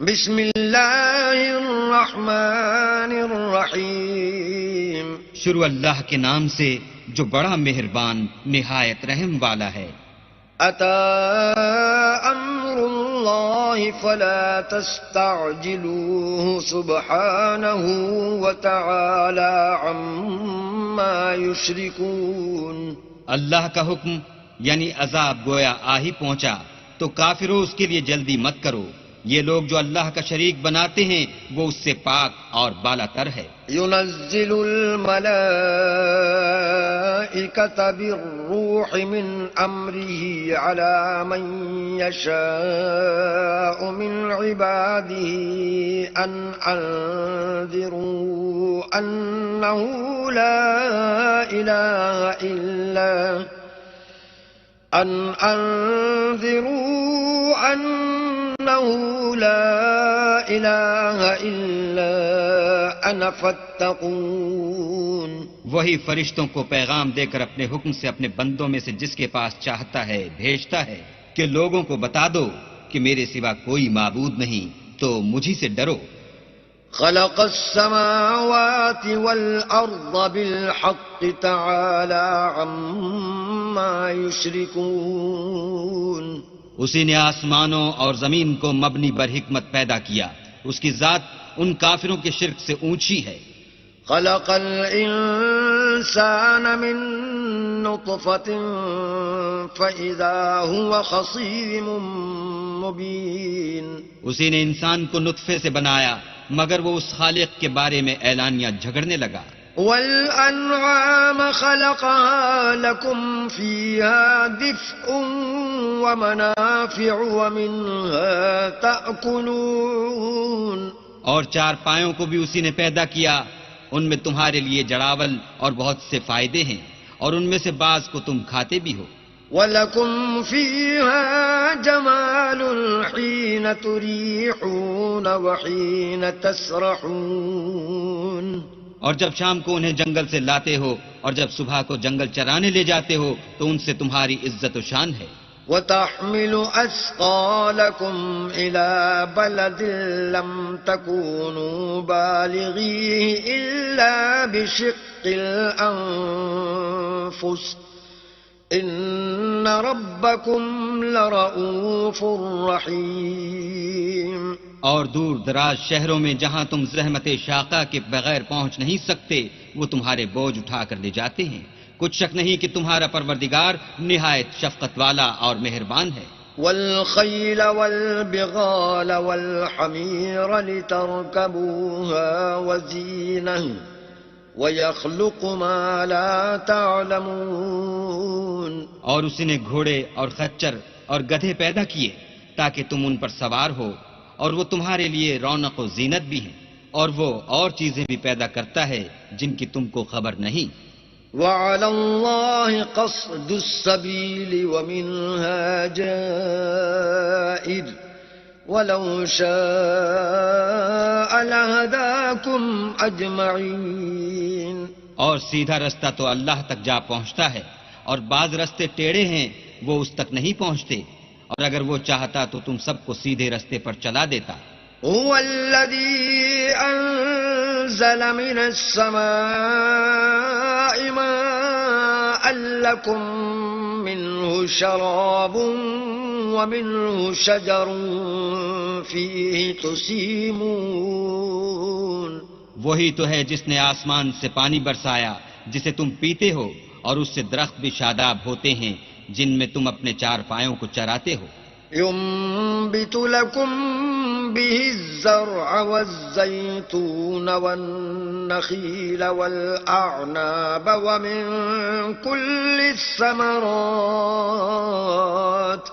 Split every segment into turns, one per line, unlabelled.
بسم اللہ الرحمن الرحیم.
شروع اللہ کے نام سے جو بڑا مہربان نہایت رحم والا ہے.
اتی امر اللہ فلا تستعجلوه سبحانہ وتعالی عما یشرکون.
اللہ کا حکم یعنی عذاب گویا آ ہی پہنچا تو کافروں اس کے لیے جلدی مت کرو. یہ لوگ جو اللہ کا شریک بناتے ہیں وہ اس سے پاک اور بالا تر ہے.
ينزل الملائكة بالروح من أمره على من يشاء من عباده أن أنذروا أنه لا إله إلا أنه لا إله إلا أنا فاتقون.
وہی فرشتوں کو پیغام دے کر اپنے حکم سے اپنے بندوں میں سے جس کے پاس چاہتا ہے بھیجتا ہے کہ لوگوں کو بتا دو کہ میرے سوا کوئی معبود نہیں تو مجھی سے ڈرو.
خلق السماوات والأرض بالحق تعالى عما يشركون.
اسی نے آسمانوں اور زمین کو مبنی بر حکمت پیدا کیا. اس کی ذات ان کافروں کے شرک سے اونچی ہے.
خلق الانسان من نطفة فإذا هو خصيم مبين.
اسی نے انسان کو نطفے سے بنایا مگر وہ اس خالق کے بارے میں اعلانیہ جھگڑنے لگا.
والأنعام خلقها لكم فيها دفء ومنافع ومنها تأكلون.
اور چار پایوں کو بھی اسی نے پیدا کیا. ان میں تمہارے لیے جڑاول اور بہت سے فائدے ہیں اور ان میں سے بعض کو تم کھاتے بھی ہو.
وَلَكُمْ فِيهَا جَمَالٌ حِينَ تُرِيحُونَ وَحِينَ تَسْرَحُونَ.
اور جب شام کو انہیں جنگل سے لاتے ہو اور جب صبح کو جنگل چرانے لے جاتے ہو تو ان سے تمہاری عزت و شان ہے.
وَتَحْمِلُ أَثْقَالَكُمْ إِلَى بَلَدٍ لَّمْ تَكُونُوا بَالِغِيهِ إِلَّا بِشِقِّ الْأَنفُسِ إِنَّ رَبَّكُمْ لَرَءُوفٌ رَّحِيمٌ.
اور دور دراز شہروں میں جہاں تم زحمت شاقہ کے بغیر پہنچ نہیں سکتے وہ تمہارے بوجھ اٹھا کر لے جاتے ہیں. کچھ شک نہیں کہ تمہارا پروردگار نہایت شفقت والا اور مہربان ہے.
والخيل والبغال والحمير لتركبوها وزينة ويخلق ما لا تعلمون.
اور اسی نے گھوڑے اور خچر اور گدھے پیدا کیے تاکہ تم ان پر سوار ہو اور وہ تمہارے لیے رونق و زینت بھی ہیں اور وہ اور چیزیں بھی پیدا کرتا ہے جن کی تم کو خبر نہیں.
وعلى الله قصد السبيل ومنها جائر ولو شاء لهداكم أجمعين.
اور سیدھا رستہ تو اللہ تک جا پہنچتا ہے اور بعض رستے ٹیڑھے ہیں وہ اس تک نہیں پہنچتے اور اگر وہ چاہتا تو تم سب کو سیدھے رستے پر چلا دیتا.
هو الذي أنزل من السماء ماء لكم منه شراب ومنه شجر فيه تسيمون.
وہی تو ہے جس نے آسمان سے پانی برسایا جسے تم پیتے ہو اور اس سے درخت بھی شاداب ہوتے ہیں جن میں تم اپنے چار پایوں کو چراتے ہو.
ينبت لكم به الزرع والزيتون والنخيل والأعناب ومن كل الثمرات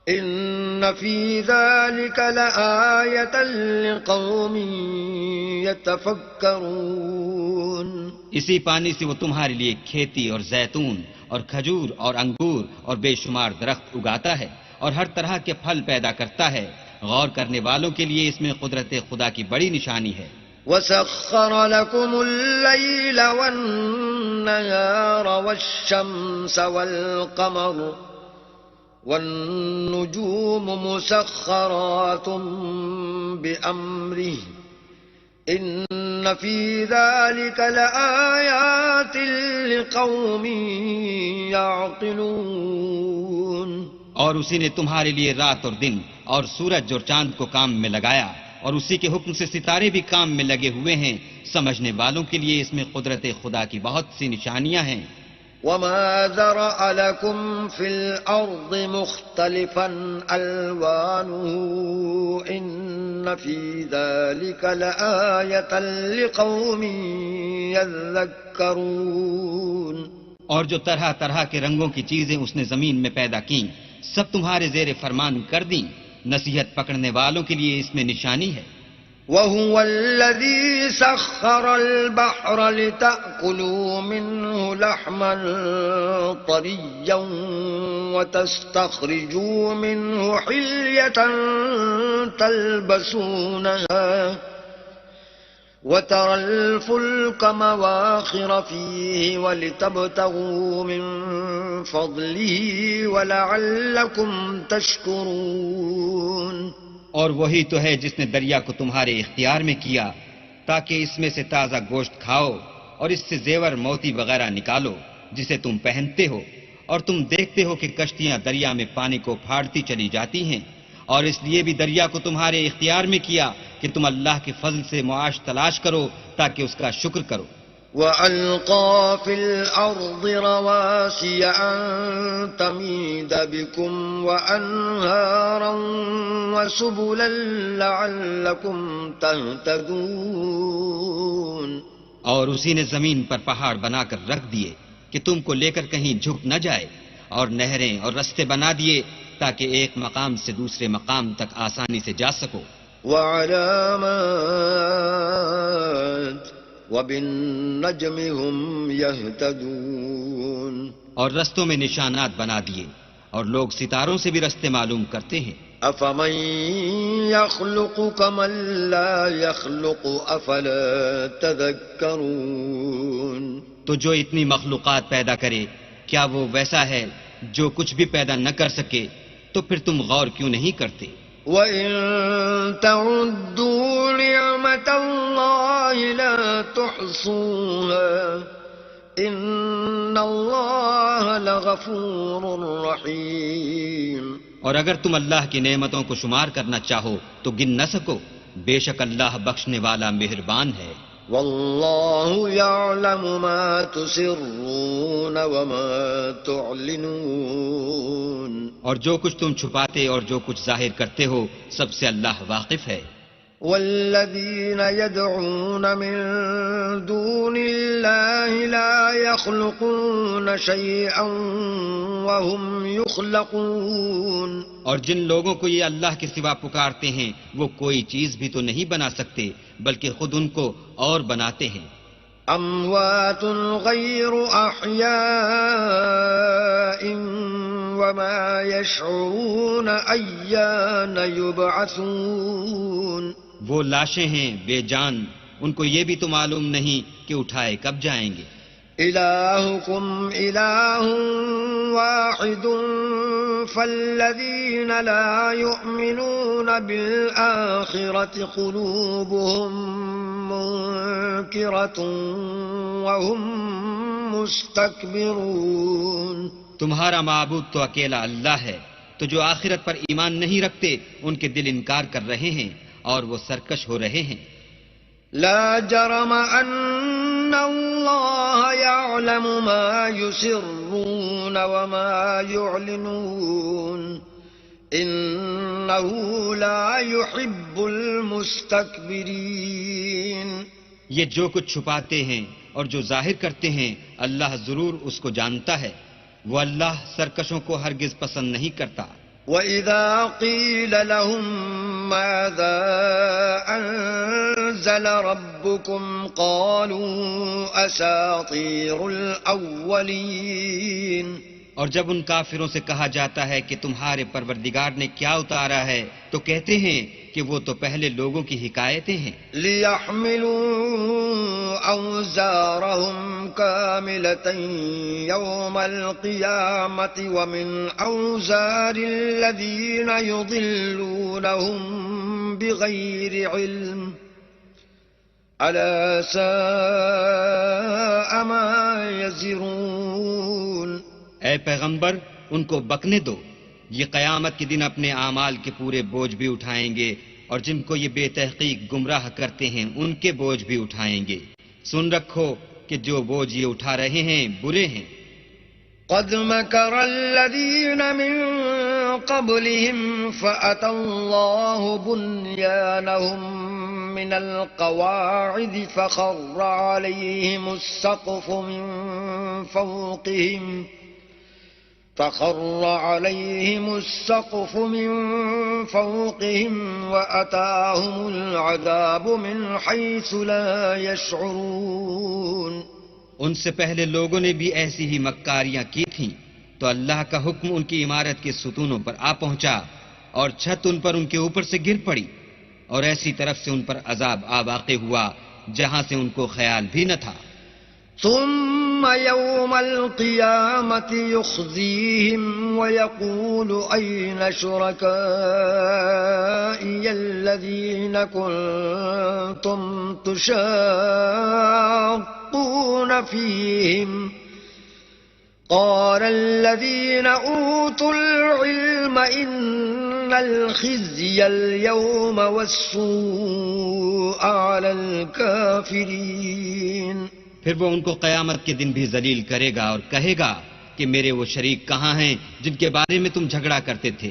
إن في ذلك لآية لقوم يتفكرون.
اسی پانی سے وہ تمہارے لیے کھیتی اور زیتون اور کھجور اور انگور اور بے شمار درخت اگاتا ہے اور ہر طرح کے پھل پیدا کرتا ہے. غور کرنے والوں کے لیے اس میں قدرت خدا کی بڑی نشانی ہے.
وَسَخَّرَ لَكُمُ اللَّيْلَ وَالنَّهَارَ وَالشَّمْسَ وَالْقَمَرَ والنجوم مسخرات بأمره إن في ذلك لآيات لقوم يعقلون.
اور اسی نے تمہارے لیے رات اور دن اور سورج اور چاند کو کام میں لگایا، اور اسی کے حکم سے ستارے بھی کام میں لگے ہوئے ہیں. سمجھنے والوں کے لیے اس میں قدرت خدا کی بہت سی نشانیاں ہیں.
وما ذرأ لكم في الأرض مختلفا ألوانه إن في ذلك لآية لقوم يذكرون.
اور جو طرح طرح کے رنگوں کی چیزیں اس نے زمین میں پیدا کیں، سب تمہارے زیر فرمان کر دیں. نصیحت پکڑنے والوں کے لیے اس میں نشانی ہے.
وهو الذي سخر البحر لتأكلوا منه لحما طريا وتستخرجوا منه حلية تلبسونها وترى الفلك مواخر فيه ولتبتغوا من فضله ولعلكم تشكرون.
اور وہی تو ہے جس نے دریا کو تمہارے اختیار میں کیا تاکہ اس میں سے تازہ گوشت کھاؤ اور اس سے زیور موتی وغیرہ نکالو جسے تم پہنتے ہو، اور تم دیکھتے ہو کہ کشتیاں دریا میں پانی کو پھاڑتی چلی جاتی ہیں، اور اس لیے بھی دریا کو تمہارے اختیار میں کیا کہ تم اللہ کے فضل سے معاش تلاش کرو تاکہ اس کا شکر کرو.
وَأَلْقَى فِي الْأَرْضِ رَوَاسِيَ أَن تَمِيدَ بِكُمْ وَأَنْهَارًا وَسُبُلًا لَعَلَّكُمْ تَهْتَدُونَ.
اور اسی نے زمین پر پہاڑ بنا کر رکھ دیے کہ تم کو لے کر کہیں جھک نہ جائے، اور نہریں اور رستے بنا دیے تاکہ ایک مقام سے دوسرے مقام تک آسانی سے جا سکو.
وَعَلَامَاتٍ وَبِالنَّجْمِ هُمْ يَهْتَدُونَ.
اور رستوں میں نشانات بنا دیے، اور لوگ ستاروں سے بھی رستے معلوم کرتے ہیں.
أَفَمَن يَخْلُقُ كَمَن لَّا يَخْلُقُ أَفَلَا تَذَكَّرُونَ.
تو جو اتنی مخلوقات پیدا کرے، کیا وہ ویسا ہے جو کچھ بھی پیدا نہ کر سکے؟ تو پھر تم غور کیوں نہیں کرتے؟
وَإِن تَعُدُّوا نِعْمَةَ اللَّهِ لَا تُحْصُوهَا إِنَّ اللَّهَ لَغَفُورٌ رَّحِيمٌ.
اور اگر تم اللہ کی نعمتوں کو شمار کرنا چاہو تو گن نہ سکو، بے شک اللہ بخشنے والا مہربان ہے.
وَاللَّهُ يَعْلَمُ مَا تُسِرُّونَ وَمَا تُعْلِنُونَ.
اور جو کچھ تم چھپاتے اور جو کچھ ظاہر کرتے ہو سب سے اللہ واقف ہے.
وَالَّذِينَ يَدْعُونَ مِن دُونِ اللَّهِ لَا يَخْلُقُونَ شَيْئًا وَهُمْ يُخْلَقُونَ.
اور جن لوگوں کو یہ اللہ کے سوا پکارتے ہیں وہ کوئی چیز بھی تو نہیں بنا سکتے بلکہ خود ان کو اور بناتے ہیں.
أَمْوَاتٌ غَيْرُ أَحْيَاءٍ وَمَا يَشْعُرُونَ أَيَّانَ يُبْعَثُونَ.
وہ لاشیں ہیں بے جان، ان کو یہ بھی تو معلوم نہیں کہ اٹھائے کب جائیں گے.
إِلَٰهُكُمْ إِلَٰهٌ وَاحِدٌ فَالَّذِينَ لَا يُؤْمِنُونَ بِالْآخِرَةِ قُلُوبُهُم مُّنكِرَةٌ وَهُم مُّسْتَكْبِرُونَ.
تمہارا معبود تو اکیلا اللہ ہے، تو جو آخرت پر ایمان نہیں رکھتے ان کے دل انکار کر رہے ہیں اور وہ سرکش ہو رہے ہیں.
لا جرم أن الله يعلم ما يسرون وما يعلنون إنه لا يحب المستكبرين.
یہ جو کچھ چھپاتے ہیں اور جو ظاہر کرتے ہیں اللہ ضرور اس کو جانتا ہے، وہ اللہ سرکشوں کو ہرگز پسند نہیں کرتا.
وَإِذَا قِيلَ لَهُم مَّاذَا أَنزَلَ رَبُّكُمْ قَالُوا أَسَاطِيرُ الْأَوَّلِينَ.
اور جب ان کافروں سے کہا جاتا ہے کہ تمہارے پروردگار نے کیا اتارا ہے تو کہتے ہیں کہ کہ وہ تو پہلے لوگوں کی حکایتیں ہیں.
لِيَحْمِلُوا أَوْزَارَهُمْ كَامِلَةً يَوْمَ الْقِيَامَةِ وَمِنْ أَوْزَارِ الَّذِينَ يُضِلُّونَهُمْ بِغَيْرِ عِلْمٍ أَلَا سَاءَ مَا يَزِرُونَ.
اے پیغمبر ان کو بکنے دو، یہ قیامت کے دن اپنے اعمال کے پورے بوجھ بھی اٹھائیں گے، اور جن کو یہ بے تحقیق گمراہ کرتے ہیں ان کے بوجھ بھی اٹھائیں گے. سن رکھو کہ جو بوجھ یہ اٹھا رہے ہیں برے ہیں.
قد مكر الذين من قبلهم فأتى الله بنيانهم من القواعد فخر عليهم السقف من فوقهم وأتاهم العذاب من حيث لا يشعرون.
ان سے پہلے لوگوں نے بھی ایسی ہی مکاریاں کی تھیں تو اللہ کا حکم ان کی عمارت کے ستونوں پر آ پہنچا اور چھت ان پر ان کے اوپر سے گر پڑی، اور ایسی طرف سے ان پر عذاب آ واقع ہوا جہاں سے ان کو خیال بھی نہ تھا.
ثم يوم القيامة يخزيهم ويقول أين شركائي الذين كنتم تشاقون فيهم قال الذين أوتوا العلم إن الخزي اليوم والسوء على الكافرين.
پھر وہ ان کو قیامت کے دن بھی ذلیل کرے گا اور کہے گا کہ میرے وہ شریک کہاں ہیں جن کے بارے میں تم جھگڑا کرتے تھے.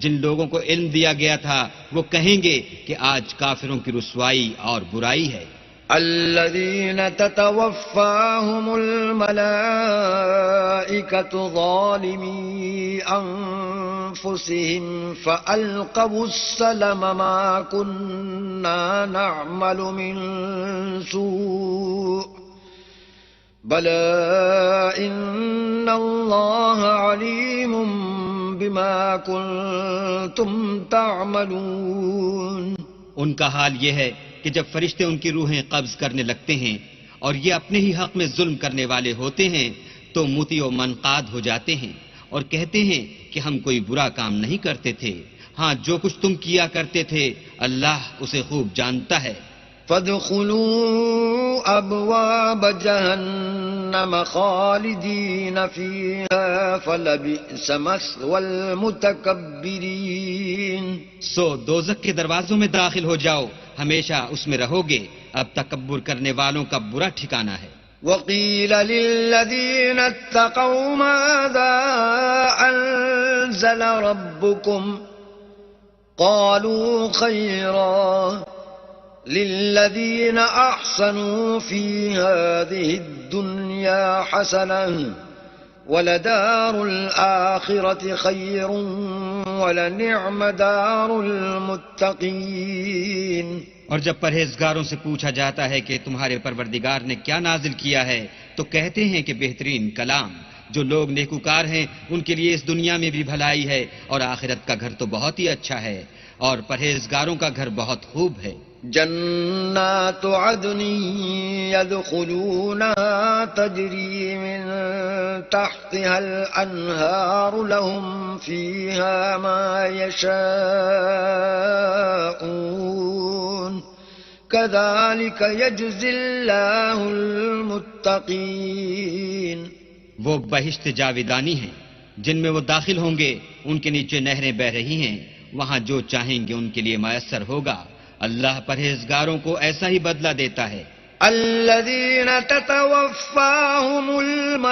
جن لوگوں کو علم دیا گیا تھا وہ کہیں گے کہ آج کافروں کی رسوائی اور برائی ہے.
الذين تتوفاهم الملائكة ظالمي أنفسهم فألقوا السلم ما كنا نعمل من سوء بلى إن الله عليم بما كنتم تعملون.
ان کا حال یہ ہے کہ جب فرشتے ان کی روحیں قبض کرنے لگتے ہیں اور یہ اپنے ہی حق میں ظلم کرنے والے ہوتے ہیں تو مطیع و منقاد ہو جاتے ہیں اور کہتے ہیں کہ ہم کوئی برا کام نہیں کرتے تھے. ہاں جو کچھ تم کیا کرتے تھے اللہ اسے خوب جانتا ہے.
فادخلوا ابواب جہنم خالدین فیہا فلبئس مثوى المتکبرین.
سو دوزخ کے دروازوں میں داخل ہو جاؤ، ہمیشہ اس میں رہو گے، اب تکبر کرنے والوں کا برا ٹھکانہ ہے.
وقیل للذین اتقوا ماذا انزل ربکم قالوا خیرا للذین احسنوا فی هذه الدنیا حسنة ولدار الآخرة خیر ولنعم دار المتقین.
اور جب پرہیزگاروں سے پوچھا جاتا ہے کہ تمہارے پروردگار نے کیا نازل کیا ہے تو کہتے ہیں کہ بہترین کلام. جو لوگ نیکوکار ہیں ان کے لیے اس دنیا میں بھی بھلائی ہے اور آخرت کا گھر تو بہت ہی اچھا ہے، اور پرہیزگاروں کا گھر بہت خوب ہے.
جنات عدن يدخلونها تجري من تحتها الأنهار لهم فيها ما يشاءون كذلك يجزي الله المتقين.
وہ بہشت جاویدانی ہیں جن میں وہ داخل ہوں گے، ان کے نیچے نہریں بہ رہی ہیں، وہاں جو چاہیں گے ان کے لیے میسر ہوگا. اللہ پرہیزگاروں کو ایسا ہی بدلہ دیتا ہے.
الذين تتوفاهم الملائكة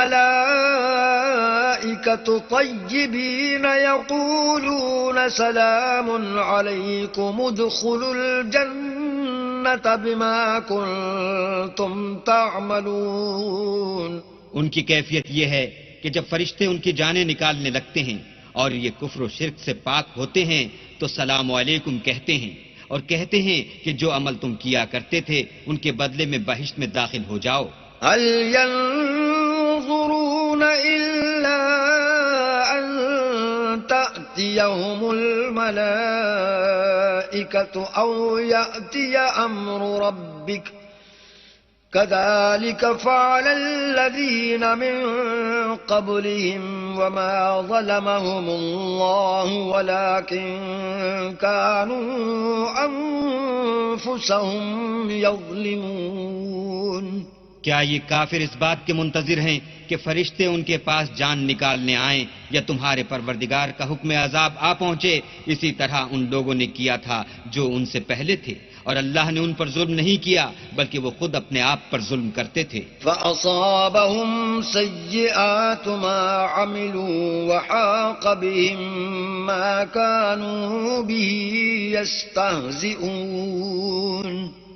طيبين يقولون سلام عليكم ادخلوا الجنة بما كنتم تعملون.
ان کی کیفیت یہ ہے کہ جب فرشتے ان کی جانیں نکالنے لگتے ہیں اور یہ کفر و شرک سے پاک ہوتے ہیں تو سلام علیکم کہتے ہیں اور کہتے ہیں کہ جو عمل تم کیا کرتے تھے ان کے بدلے میں بہشت میں داخل ہو جاؤ.
هل ينظرون إلا أن تأتي تأتيهم الملائكة أو يأتي أمر ربك كذلك فعل الذين من قبلهم وما ظلمهم الله ولكن كانوا أنفسهم يظلمون.
کیا یہ کافر اس بات کے منتظر ہیں کہ فرشتے ان کے پاس جان نکالنے آئیں یا تمہارے پروردگار کا حکم عذاب آ پہنچے؟ اسی طرح ان لوگوں نے کیا تھا جو ان سے پہلے تھے، اور اللہ نے ان پر ظلم نہیں کیا بلکہ وہ خود اپنے آپ پر ظلم کرتے تھے.
فَأَصَابَهُمْ سَيِّئَاتُ مَا عَمِلُوا وَحَاقَ بِهِم مَّا كَانُوا بِهِ يَسْتَهْزِئُونَ.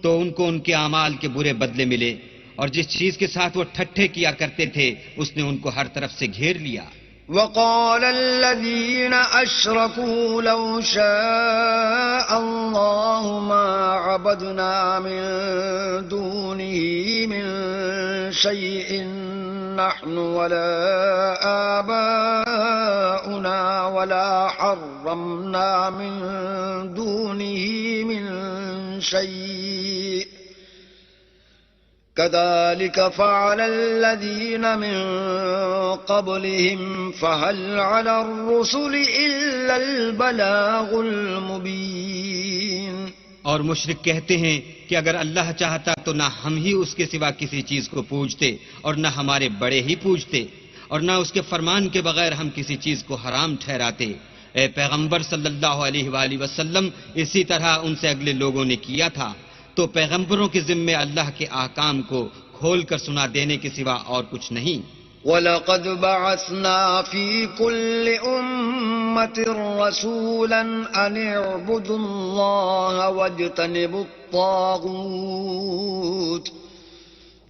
تو ان کو ان کے اعمال کے برے بدلے ملے، اور جس چیز کے ساتھ وہ ٹھٹھے کیا کرتے تھے اس نے ان کو ہر طرف سے گھیر لیا.
وقال الذين أشركوا لو شاء الله ما عبدنا من دونه من شيء نحن ولا آباؤنا ولا حرمنا من دونه من شيء كذلك فعل الذين من قبلهم فهل على الرسل إلا البلاغ المبين.
اور مشرک کہتے ہیں کہ اگر اللہ چاہتا تو نہ ہم ہی اس کے سوا کسی چیز کو پوجتے اور نہ ہمارے بڑے ہی پوجتے، اور نہ اس کے فرمان کے بغیر ہم کسی چیز کو حرام ٹھہراتے. اے پیغمبر صلی اللہ علیہ وآلہ وسلم، اسی طرح ان سے اگلے لوگوں نے کیا تھا. تو پیغمبروں کے ذمے اللہ کے احکام کو کھول کر سنا دینے کے سوا اور کچھ نہیں.
وَلَقَدْ بَعَثْنَا فِي كُلِّ أُمَّةٍ رَسُولًا أَنِ اعْبُدُوا اللَّهَ وَاجْتَنِبُوا الطَّاغُوتَ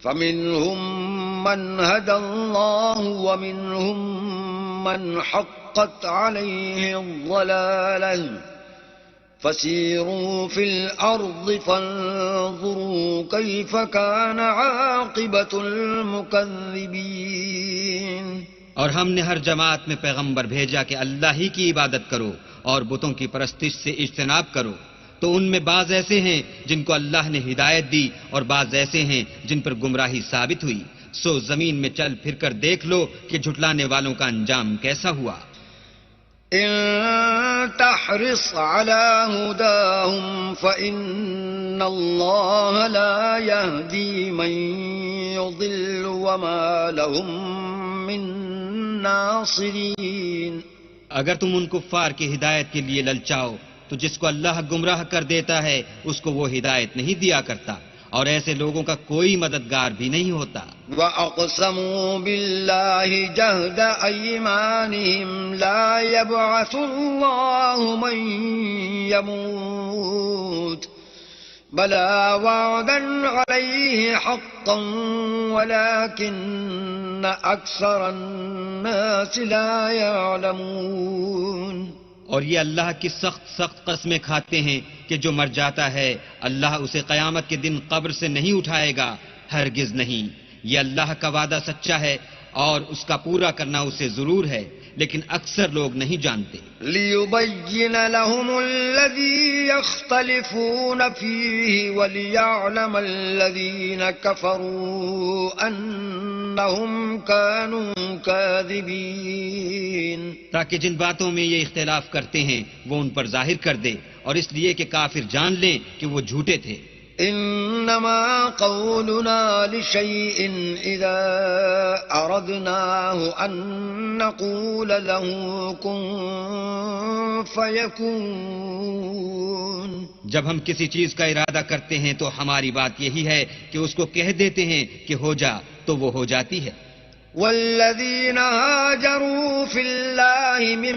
فَمِنْهُمْ مَنْ هَدَى اللَّهُ وَمِنْهُمْ مَنْ حَقَّتْ عَلَيْهِ الضَّلَالَةُ فسيروا في الأرض فانظروا كيف كان عاقبة المكذبين.
اور ہم نے ہر جماعت میں پیغمبر بھیجا کہ اللہ ہی کی عبادت کرو اور بتوں کی پرستش سے اجتناب کرو. تو ان میں بعض ایسے ہیں جن کو اللہ نے ہدایت دی اور بعض ایسے ہیں جن پر گمراہی ثابت ہوئی. سو زمین میں چل پھر کر دیکھ لو کہ جھٹلانے والوں کا انجام کیسا ہوا.
إن تحرص على هداهم فإن الله لا يهدي من يضل وما لهم من ناصرين.
اگر تم ان کفار کی ہدایت کے لیے للچاؤ تو جس کو اللہ گمراہ کر دیتا ہے اس کو وہ ہدایت نہیں دیا کرتا، اور ایسے لوگوں کا کوئی مددگار بھی نہیں ہوتا.
وَأَقْسَمُوا بِاللَّهِ جَهْدَ أَيْمَانِهِمْ لَا يَبْعَثُ اللَّهُ مَن يَمُوتُ بَلَىٰ وَعْدًا عَلَيْهِ حَقًّا وَلَٰكِنَّ أَكْثَرَ النَّاسِ لَا يَعْلَمُونَ.
اور یہ اللہ کی سخت قسمیں کھاتے ہیں کہ جو مر جاتا ہے اللہ اسے قیامت کے دن قبر سے نہیں اٹھائے گا، ہرگز نہیں. یہ اللہ کا وعدہ سچا ہے اور اس کا پورا کرنا اسے ضرور ہے، لیکن اکثر لوگ نہیں جانتے.
لِيُبَيِّنَ لَهُمُ الَّذِي يَخْتَلِفُونَ فِيهِ وَلِيَعْلَمَ الَّذِينَ كَفَرُوا أَنَّهُمْ كَانُوا كَاذِبِينَ.
تاکہ جن باتوں میں یہ اختلاف کرتے ہیں وہ ان پر ظاہر کر دے، اور اس لیے کہ کافر جان لیں کہ وہ جھوٹے تھے.
إنما قولنا لشيء إذا أردناه أن نقول له كن فيكون.
جب ہم کسی چیز کا ارادہ کرتے ہیں تو ہماری بات یہی ہے کہ اس کو کہہ دیتے ہیں کہ ہو جا، تو وہ ہو جاتی ہے.
والذين هاجروا في الله من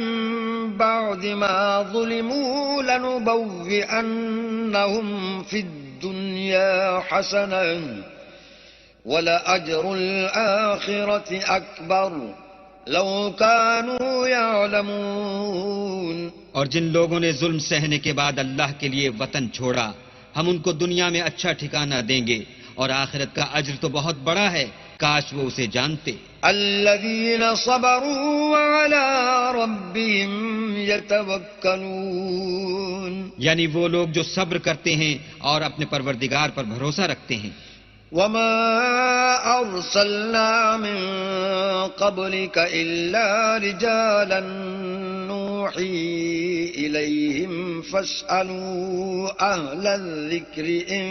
بعد ما ظلموا لنبوئنهم في الدنيا حسنة ولأجر الآخرة أكبر لو كانوا يعلمون.
اور جن لوگوں نے ظلم سہنے کے بعد اللہ کے لیے وطن چھوڑا، ہم ان کو دنیا میں اچھا ٹھکانہ دیں گے، اور آخرت کا اجر تو بہت بڑا ہے، کاش وہ اسے جانتے.
الذين صبروا وعلى ربهم يتوكلون
یعنی وہ لوگ جو صبر کرتے ہیں اور اپنے پروردگار پر بھروسہ رکھتے ہیں.
وما أرسلنا من قبلك إلا رجالا نوحي إليهم فاسألوا أهل الذكر إن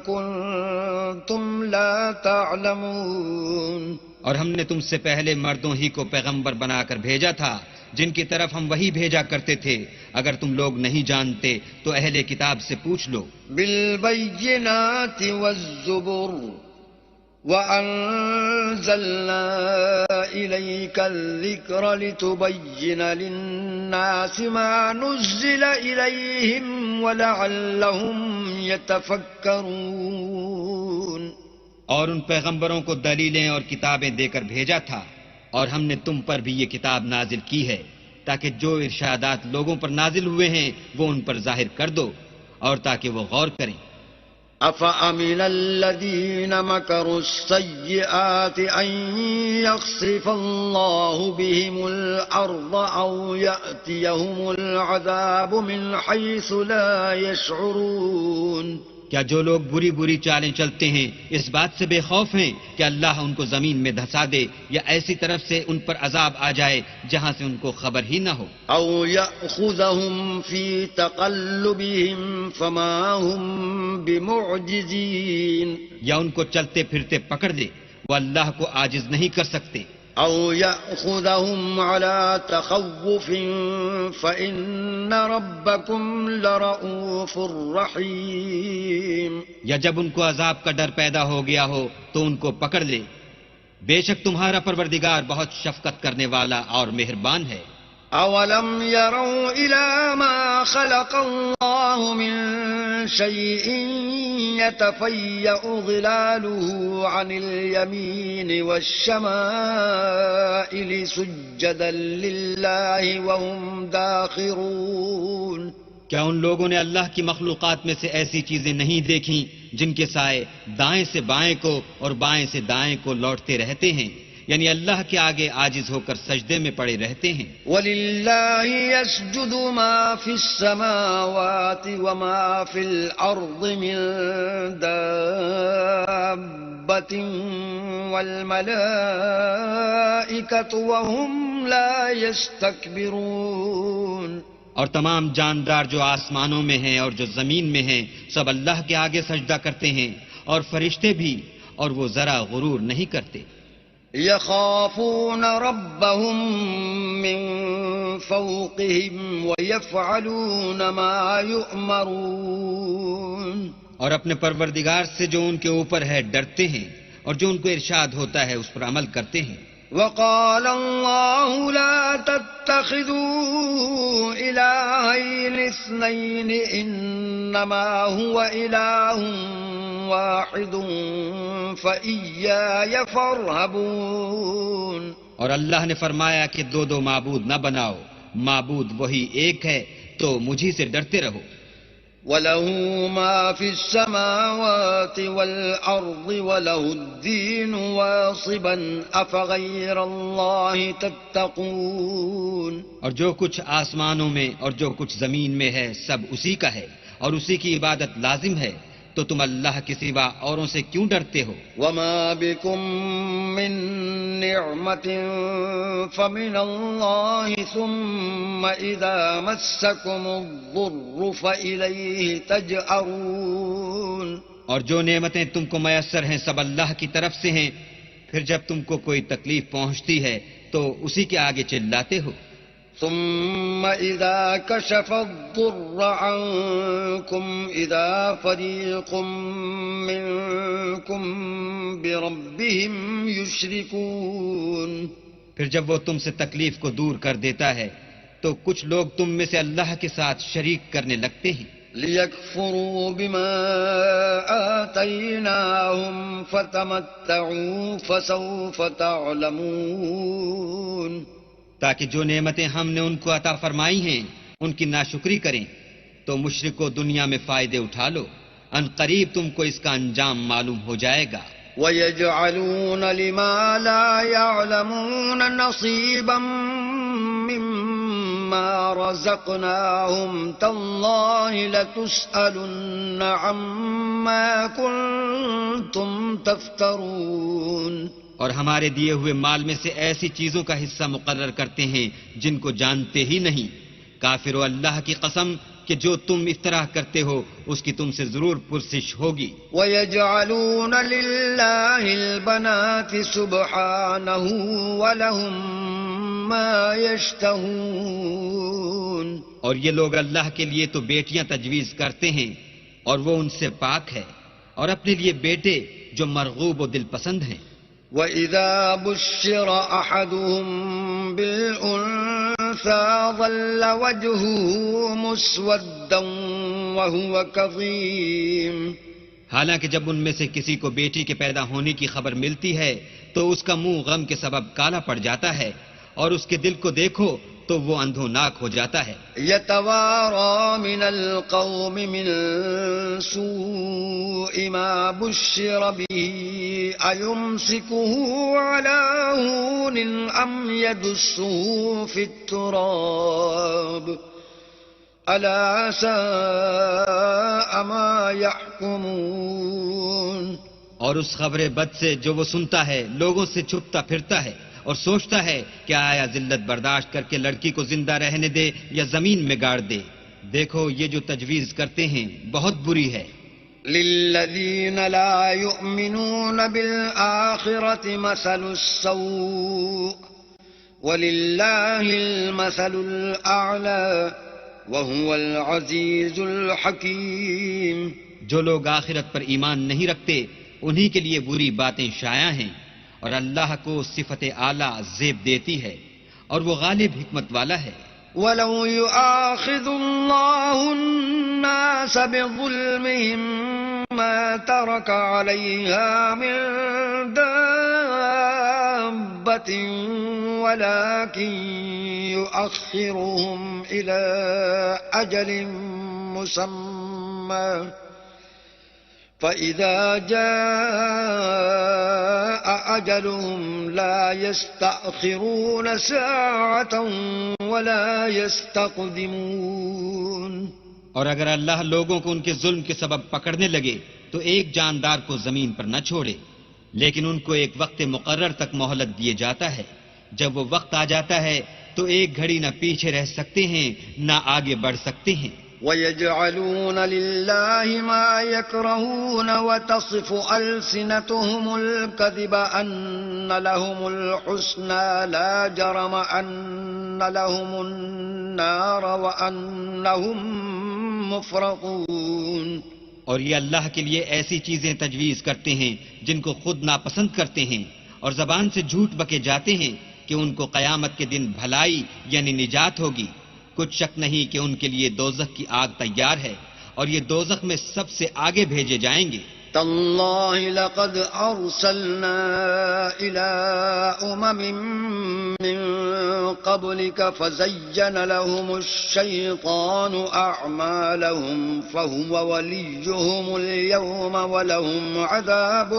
كنتم لا تعلمون.
اور ہم نے تم سے پہلے مردوں ہی کو پیغمبر بنا کر بھیجا تھا جن کی طرف ہم وہی بھیجا کرتے تھے. اگر تم لوگ نہیں جانتے تو اہل کتاب سے پوچھ لو.
بالبينات والزبر وأنزلنا إليك الذكر لتبين للناس ما نزل إليهم ولعلهم يتفكرون.
اور ان پیغمبروں کو دلیلیں اور کتابیں دے کر بھیجا تھا اور ہم نے تم پر بھی یہ کتاب نازل کی ہے تاکہ جو ارشادات لوگوں پر نازل ہوئے ہیں وہ ان پر ظاہر کر دو اور تاکہ وہ غور کریں.
أفأمن الذين مكروا السيئات أن يخسف الله بهم الأرض أو يأتيهم العذاب من حيث لا يشعرون.
کیا جو لوگ بری بری چالیں چلتے ہیں اس بات سے بے خوف ہیں کہ اللہ ان کو زمین میں دھسا دے یا ایسی طرف سے ان پر عذاب آ جائے جہاں سے ان کو خبر ہی نہ ہو؟
أو يأخذهم في تقلبهم فما هم بمعجزين.
یا ان کو چلتے پھرتے پکڑ دے، وہ اللہ کو عاجز نہیں کر سکتے.
أو يأخذهم على تخوف فإن ربكم لرؤوف رحيم.
یا جب ان کو عذاب کا ڈر پیدا ہو گیا ہو تو ان کو پکڑ لے، بے شک تمہارا پروردگار بہت شفقت کرنے والا اور مہربان ہے.
أولم يروا إلى ما خلق الله من شيء يتفيأ ظلاله عن اليمين والشمائل سجدا لله وهم داخرون.
کیا ان لوگوں نے اللہ کی مخلوقات میں سے ایسی چیزیں نہیں دیکھیں جن کے سائے دائیں سے بائیں کو اور بائیں سے دائیں کو لوٹتے رہتے ہیں، یعنی اللہ کے آگے عاجز ہو کر سجدے میں پڑے رہتے ہیں.
وَلِلَّهِ يَسْجُدُ مَا فِي السَّمَاوَاتِ وَمَا فِي الْأَرْضِ مِن دَابَّةٍ وَالْمَلَائِكَةُ وَهُمْ لَا يَسْتَكْبِرُونَ.
اور تمام جاندار جو آسمانوں میں ہیں اور جو زمین میں ہیں سب اللہ کے آگے سجدہ کرتے ہیں، اور فرشتے بھی، اور وہ ذرا غرور نہیں کرتے.
يخافون ربهم من فوقهم ويفعلون ما يؤمرون.
اور اپنے پروردگار سے جو ان کے اوپر ہے ڈرتے ہیں اور جو ان کو ارشاد ہوتا ہے اس پر عمل کرتے ہیں.
وقال الله لا تتخذوا إلهين اثنين إنما هو إله واحد فإياي فارهبون.
اور اللہ نے فرمایا کہ دو معبود نہ بناؤ، معبود وہی ایک ہے تو مجھی سے ڈرتے رہو.
وَلَهُ مَا فِي السَّمَاوَاتِ وَالْأَرْضِ وَلَهُ الدِّينُ وَاصِبًا أَفَغَيْرَ اللَّهِ تَتَّقُونَ.
اور جو کچھ آسمانوں میں اور جو کچھ زمین میں ہے سب اسی کا ہے اور اسی کی عبادت لازم ہے، تو تم اللہ کے سوا اوروں سے کیوں ڈرتے ہو؟
وَمَا بِكُم مِّن نِّعْمَةٍ فَمِنَ اللَّهِ ثُمَّ إِذَا مَسَّكُمُ الضُّرُّ فَإِلَيْهِ تَجْأَرُونَ.
اور جو نعمتیں تم کو میسر ہیں سب اللہ کی طرف سے ہیں، پھر جب تم کو کوئی تکلیف پہنچتی ہے تو اسی کے آگے چلاتے ہو.
ثم إذا كشف الضر عنكم إذا فريق منكم بربهم يشركون.
پھر جب وہ تم سے تکلیف کو دور کر دیتا ہے تو کچھ لوگ تم میں سے اللہ کے ساتھ شریک کرنے لگتے ہیں.
ليكفروا بما آتيناهم فتمتعوا فسوف تعلمون.
تاکہ جو نعمتیں ہم نے ان کو عطا فرمائی ہیں ان کی ناشکری کریں تو مشرکو دنیا میں فائدے اٹھا لو، ان قریب تم کو اس کا انجام معلوم ہو جائے گا.
وَيَجْعَلُونَ لِمَا لَا يَعْلَمُونَ نَصِيبًا مِّمَّا مما رزقناهم تالله لتسألن عما كنتم تفترون.
اور ہمارے دیے ہوئے مال میں سے ایسی چیزوں کا حصہ مقرر کرتے ہیں جن کو جانتے ہی نہیں. کافرو، اللہ کی قسم کہ جو تم افطراء کرتے ہو اس کی تم سے ضرور پرسش ہوگی.
وَيَجْعَلُونَ لِلَّهِ الْبَنَاتِ سُبْحَانَهُ وَلَهُم مَّا يَشْتَهُونَ.
اور یہ لوگ اللہ کے لیے تو بیٹیاں تجویز کرتے ہیں اور وہ ان سے پاک ہے، اور اپنے لیے بیٹے جو مرغوب و دل پسند ہیں.
وَإِذَا بُشِّرَ أَحَدُهُم بِالْأُنثَىٰ ظَلَّ وَجْهُهُ مُسْوَدًّا وَهُوَ كَظِيمٌ.
حالانکہ جب ان میں سے کسی کو بیٹی کے پیدا ہونے کی خبر ملتی ہے تو اس کا منہ غم کے سبب کالا پڑ جاتا ہے، اور اس کے دل کو دیکھو تو وہ اندھوناک ہو جاتا ہے.
يَتَوَارَىٰ مِنَ الْقَوْمِ مِن سُوءِ مَا بُشِّرَ بِهِ أَيُمْسِكُهُ عَلَىٰ هُونٍ أَمْ يَدُسُّهُ فِي التُّرَابِ أَلَا سَاءَ مَا يَحْكُمُونَ.
اور اس خبر بد سے جو وہ سنتا ہے لوگوں سے چھپتا پھرتا ہے اور سوچتا ہے کہ آیا ذلت برداشت کر کے لڑکی کو زندہ رہنے دے یا زمین میں گاڑ دے. دیکھو یہ جو تجویز کرتے ہیں بہت بری ہے.
لِلَّذِينَ لَا يُؤْمِنُونَ بِالْآخِرَةِ مَثَلُ السَّوْءِ وَلِلَّهِ الْمَثَلُ الْأَعْلَىٰ وَهُوَ الْعَزِيزُ الْحَكِيمُ.
جو لوگ آخرت پر ایمان نہیں رکھتے انہی کے لیے بری باتیں شائع ہیں، اور اللہ کو صفت اعلیٰ زیب دیتی ہے، اور وہ غالب حکمت والا ہے.
وَلَوْ يُؤَاخِذُ اللَّهُ النَّاسَ بِظُلْمِهِم مَّا تَرَكَ عَلَيْهَا مِن دَابَّةٍ وَلَٰكِن يُؤَخِّرُهُمْ إِلَىٰ أَجَلٍ مُّسَمًّى فَإِذَا جَاءَ أَجَلُهُمْ لَا يَسْتَأْخِرُونَ سَاعَةً وَلَا يَسْتَقْدِمُونَ.
اور اگر اللہ لوگوں کو ان کے ظلم کے سبب پکڑنے لگے تو ایک جاندار کو زمین پر نہ چھوڑے، لیکن ان کو ایک وقت مقرر تک مہلت دیے جاتا ہے. جب وہ وقت آ جاتا ہے تو ایک گھڑی نہ پیچھے رہ سکتے ہیں نہ آگے بڑھ سکتے ہیں.
وَيَجْعَلُونَ لِلَّهِ مَا يَكْرَهُونَ وَتَصِفُ أَلْسِنَتُهُمُ الْكَذِبَ أَنَّ لَهُمُ الْحُسْنَىٰ لَا جَرَمَ أَنَّ لَهُمُ النَّارَ وَأَنَّهُمْ مُفْرَطُونَ.
اور یہ اللہ کے لیے ایسی چیزیں تجویز کرتے ہیں جن کو خود ناپسند کرتے ہیں، اور زبان سے جھوٹ بکے جاتے ہیں کہ ان کو قیامت کے دن بھلائی یعنی نجات ہوگی. کچھ شک نہیں کہ ان کے لیے دوزخ کی آگ تیار ہے، اور یہ دوزخ میں سب سے آگے بھیجے جائیں گے.
تاللہ لقد ارسلنا الى من قبلك فزين لهم الشيطان اعمالهم فهو وليهم اليوم ولهم عذاب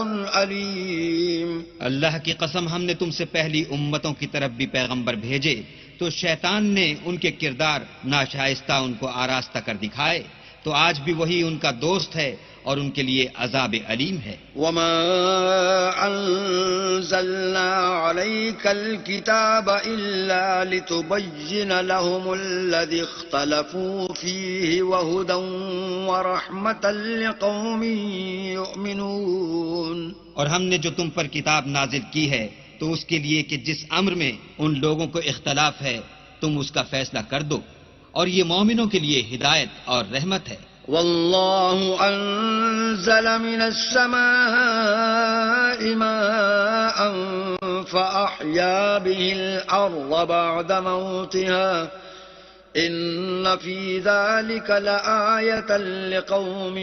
اليم.
اللہ کی قسم ہم نے تم سے پہلی امتوں کی طرف بھی پیغمبر بھیجے تو شیطان نے ان کے کردار ناشائستہ ان کو آراستہ کر دکھائے، تو آج بھی وہی ان کا دوست ہے اور ان کے لیے عذاب علیم ہے.
وما انزلنا عليك الكتاب الا لتبين لهم الذي اختلفوا فيه وهدى ورحمة لقوم يؤمنون.
اور ہم نے جو تم پر کتاب نازل کی ہے تو اس کے لیے کہ جس امر میں ان لوگوں کو اختلاف ہے تم اس کا فیصلہ کر دو، اور یہ مومنوں کے لیے ہدایت اور رحمت ہے.
والله انزل من السماء ماء فأحيا به الأرض بعد موتها إن في ذلك لآية لقوم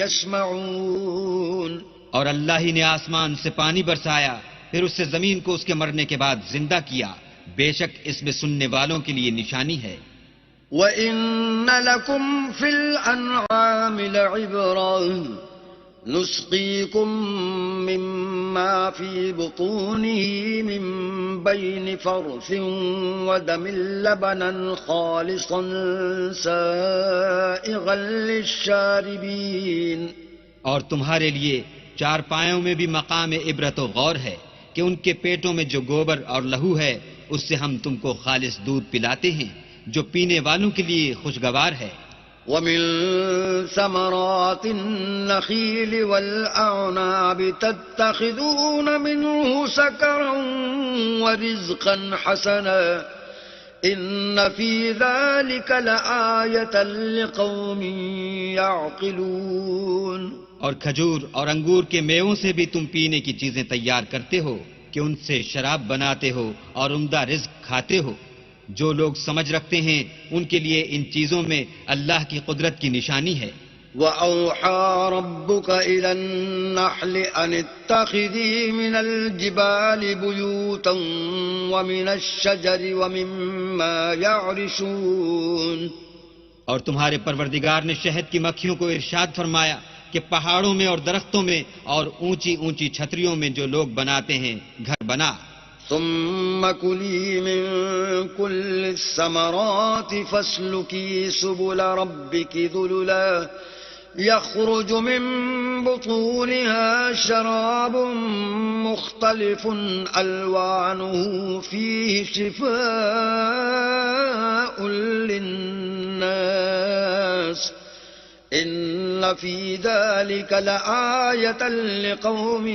يسمعون.
اور اللہ ہی نے آسمان سے پانی برسایا، پھر اس سے زمین کو اس کے مرنے کے بعد زندہ کیا، بے شک اس میں سننے والوں کے لیے نشانی ہے.
وَإِنَّ لَكُمْ فِي الْأَنْعَامِ لَعِبْرَةً نسقيكم مما في بطونه من بين فرث ودم لبنا خالصا سائغا للشاربين.
اور تمہارے لیے چارپایوں میں بھی مقام عبرت و غور ہے کہ ان کے پیٹوں میں جو گوبر اور لہو ہے اس سے ہم تم کو خالص دودھ پلاتے ہیں جو پینے والوں کے لیے خوشگوار ہے.
ومن ثمرات النخيل والأعناب تتخذون منه سكرا ورزقا حسنا إن في ذلك لآية لقوم يعقلون.
اور کھجور اور انگور کے میووں سے بھی تم پینے کی چیزیں تیار کرتے ہو کہ ان سے شراب بناتے ہو اور عمدہ رزق کھاتے ہو. جو لوگ سمجھ رکھتے ہیں ان کے لیے ان چیزوں میں اللہ کی قدرت کی نشانی ہے.
وَأَوْحَى رَبُّكَ إِلَى النَّحْلِ أَنِ اتَّخِذِي مِنَ الْجِبَالِ بُيُوتًا وَمِنَ الشَّجَرِ وَمِمَّا يَعْرِشُونَ.
اور تمہارے پروردگار نے شہد کی مکھیوں کو ارشاد فرمایا کہ پہاڑوں میں اور درختوں میں اور اونچی اونچی چھتریوں میں جو لوگ بناتے ہیں گھر بنا.
ثم كلي من كل الثمرات فاسلكي سبل ربك ذللا يخرج من بطونها شراب مختلف ألوانه فيه شفاء للناس إن في ذلك لآية لقوم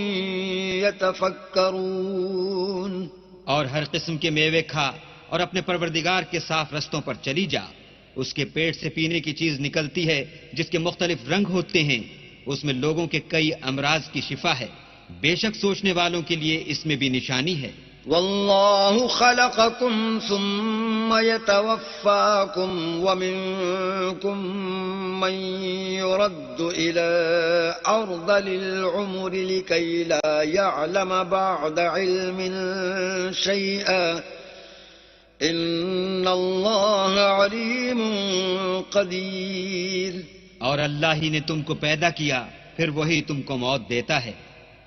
يتفكرون.
اور ہر قسم کے میوے کھا اور اپنے پروردگار کے صاف رستوں پر چلی جا. اس کے پیٹ سے پینے کی چیز نکلتی ہے جس کے مختلف رنگ ہوتے ہیں. اس میں لوگوں کے کئی امراض کی شفا ہے. بے شک سوچنے والوں کے لیے اس میں بھی نشانی ہے.
والله خلقكم ثم يتوفاكم ومنكم من يرد إلى أرذل العمر لكي لا يعلم بعد علم شيئا إن الله عليم قدير.
اور اللہ ہی نے تم کو پیدا کیا پھر وہی تم کو موت دیتا ہے.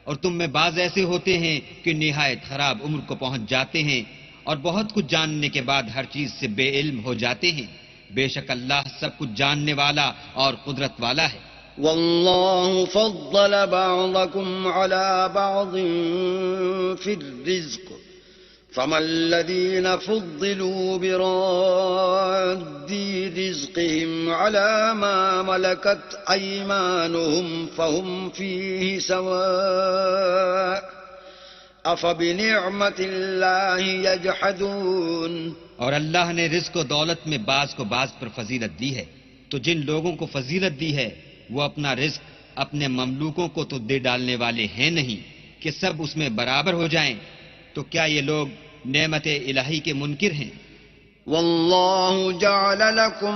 اور تم میں بعض ایسے ہوتے ہیں کہ نہایت خراب عمر کو پہنچ جاتے ہیں اور بہت کچھ جاننے کے بعد ہر چیز سے بے علم ہو جاتے ہیں. بے شک اللہ سب کچھ جاننے والا اور قدرت والا ہے.
والله فضل بعضكم على بعض في الرزق فما الذين فضلوا براد رزقهم على ما ملكت أيمانهم فهم فيه سواء أفبنعمة الله يجحدون.
اور اللہ نے رزق و دولت میں بعض کو بعض پر فضیلت دی ہے تو جن لوگوں کو فضیلت دی ہے وہ اپنا رزق اپنے مملوکوں کو تو دے ڈالنے والے ہیں نہیں کہ سب اس میں برابر ہو جائیں. تو کیا یہ لوگ نعمت الہی کے منکر ہیں؟
والله جعل لكم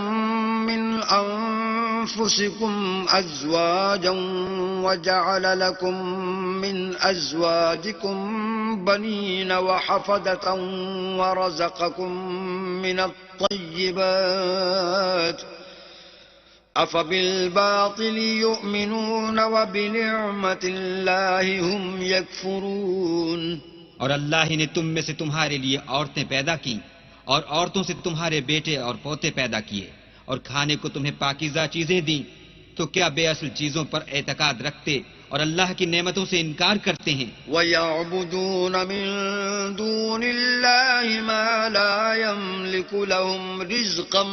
من أنفسكم أزواجا وجعل لكم من أزواجكم بنين وحفدة ورزقكم من الطيبات أفبالباطل يؤمنون وبنعمة الله هم يكفرون.
اور اللہ ہی نے تم میں سے تمہارے لیے عورتیں پیدا کی اور عورتوں سے تمہارے بیٹے اور پوتے پیدا کیے اور کھانے کو تمہیں پاکیزہ چیزیں دیں. تو کیا بے اصل چیزوں پر اعتقاد رکھتے اور اللہ کی نعمتوں سے انکار کرتے ہیں؟
وَيَعْبُدُونَ مِن دُونِ اللَّهِ مَا لَا يَمْلِكُ لَهُمْ رِزْقًا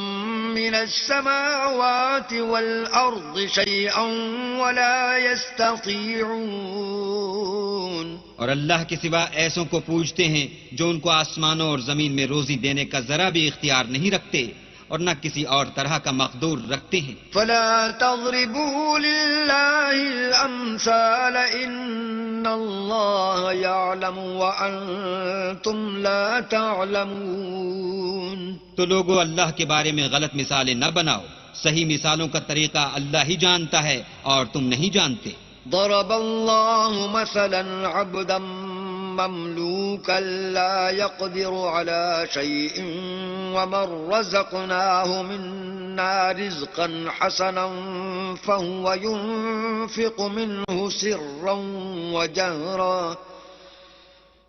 مِّنَ السَّمَاوَاتِ وَالْأَرْضِ شَيْئًا وَلَا يَسْتَطِيعُونَ.
اور اللہ کے سوا ایسوں کو پوجتے ہیں جو ان کو آسمانوں اور زمین میں روزی دینے کا ذرا بھی اختیار نہیں رکھتے اور نہ کسی اور طرح کا مقدور رکھتے ہیں.
فلا تضربوا لله الامثال ان الله يعلم وانتم لا تعلمون.
تو لوگو اللہ کے بارے میں غلط مثالیں نہ بناؤ. صحیح مثالوں کا طریقہ اللہ ہی جانتا ہے اور تم نہیں جانتے.
ضرب الله مثلا عبدا مملوكا لا يقدر على شيء ومن رزقناه منا منا رزقا حسنا فهو ينفق منه سرا وجهرا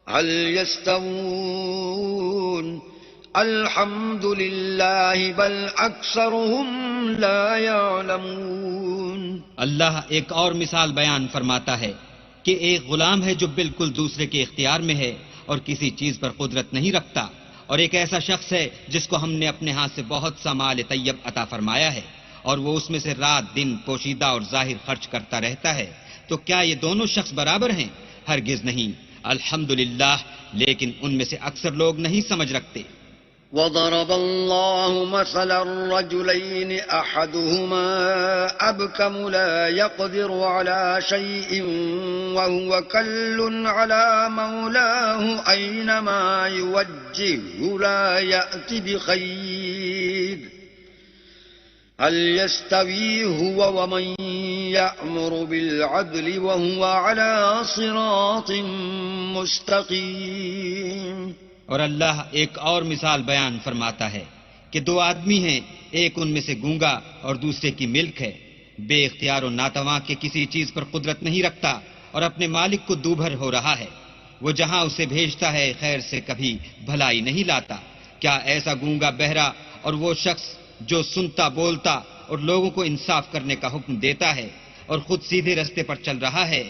هل يستوون الحمد لله بل أكثرهم لا يعلمون.
اللہ ایک اور مثال بیان فرماتا ہے کہ ایک غلام ہے جو بالکل دوسرے کے اختیار میں ہے اور کسی چیز پر قدرت نہیں رکھتا، اور ایک ایسا شخص ہے جس کو ہم نے اپنے ہاتھ سے بہت سا مال طیب عطا فرمایا ہے اور وہ اس میں سے رات دن پوشیدہ اور ظاہر خرچ کرتا رہتا ہے، تو کیا یہ دونوں شخص برابر ہیں؟ ہرگز نہیں. الحمدللہ، لیکن ان میں سے اکثر لوگ نہیں سمجھ رکھتے.
وضرب الله مثلا الرجلين أحدهما أبكم لا يقدر على شيء وهو كل على مولاه أينما يوجهه لا يأتي بخير هل يستوي هو ومن يأمر بالعدل وهو على صراط مستقيم.
اور اللہ ایک اور مثال بیان فرماتا ہے کہ دو آدمی ہیں، ایک ان میں سے گونگا اور دوسرے کی ملک ہے، بے اختیار و ناتواں کے کسی چیز پر قدرت نہیں رکھتا اور اپنے مالک کو دوبھر ہو رہا ہے، وہ جہاں اسے بھیجتا ہے خیر سے کبھی بھلائی نہیں لاتا. کیا ایسا گونگا بہرا اور وہ شخص جو سنتا بولتا اور لوگوں کو انصاف کرنے کا حکم دیتا ہے اور خود سیدھے رستے پر چل رہا ہے،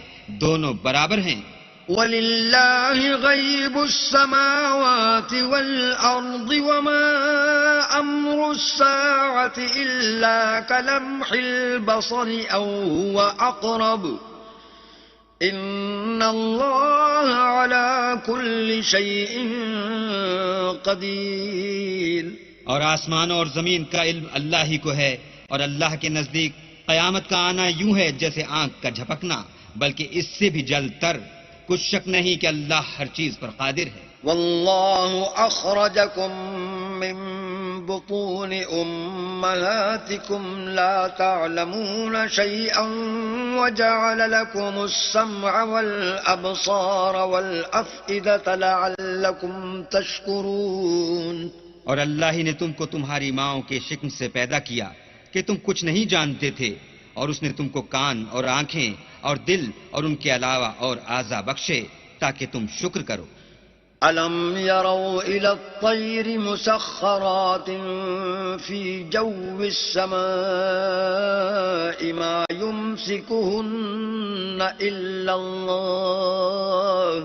دونوں برابر ہیں؟
وَلِلَّهِ غَيْبُ السَّمَاوَاتِ وَالْأَرْضِ وَمَا أَمْرُ السَّاعَةِ إِلَّا كَلَمْحِ الْبَصَرِ أَوْ هُوَ أَقْرَبُ إِنَّ اللَّهَ عَلَى كُلِّ شَيْءٍ قَدِيرٌ.
اور آسمانوں اور زمین کا علم اللہ ہی کو ہے، اور اللہ کے نزدیک قیامت کا آنا یوں ہے جیسے آنکھ کا جھپکنا، بلکہ اس سے بھی جلد تر. کچھ شک نہیں کہ اللہ ہر چیز پر قادر ہے.
واللہ اخرجکم من بطون امہاتکم لا تعلمون شیئا وجعل لکم السمع والابصار والافئدة لعلکم تشکرون.
اور اللہ ہی نے تم کو تمہاری ماؤں کے شکم سے پیدا کیا کہ تم کچھ نہیں جانتے تھے، اور اس نے تم کو کان اور آنکھیں اور دل اور ان کے علاوہ اور اعضاء بخشے تاکہ تم شکر کرو.
أَلَمْ يَرَوْا إِلَى الطَّيْرِ مُسَخَّرَاتٍ فِي جَوِّ السَّمَاءِ مَا يُمْسِكُهُنَّ إِلَّا اللَّهُ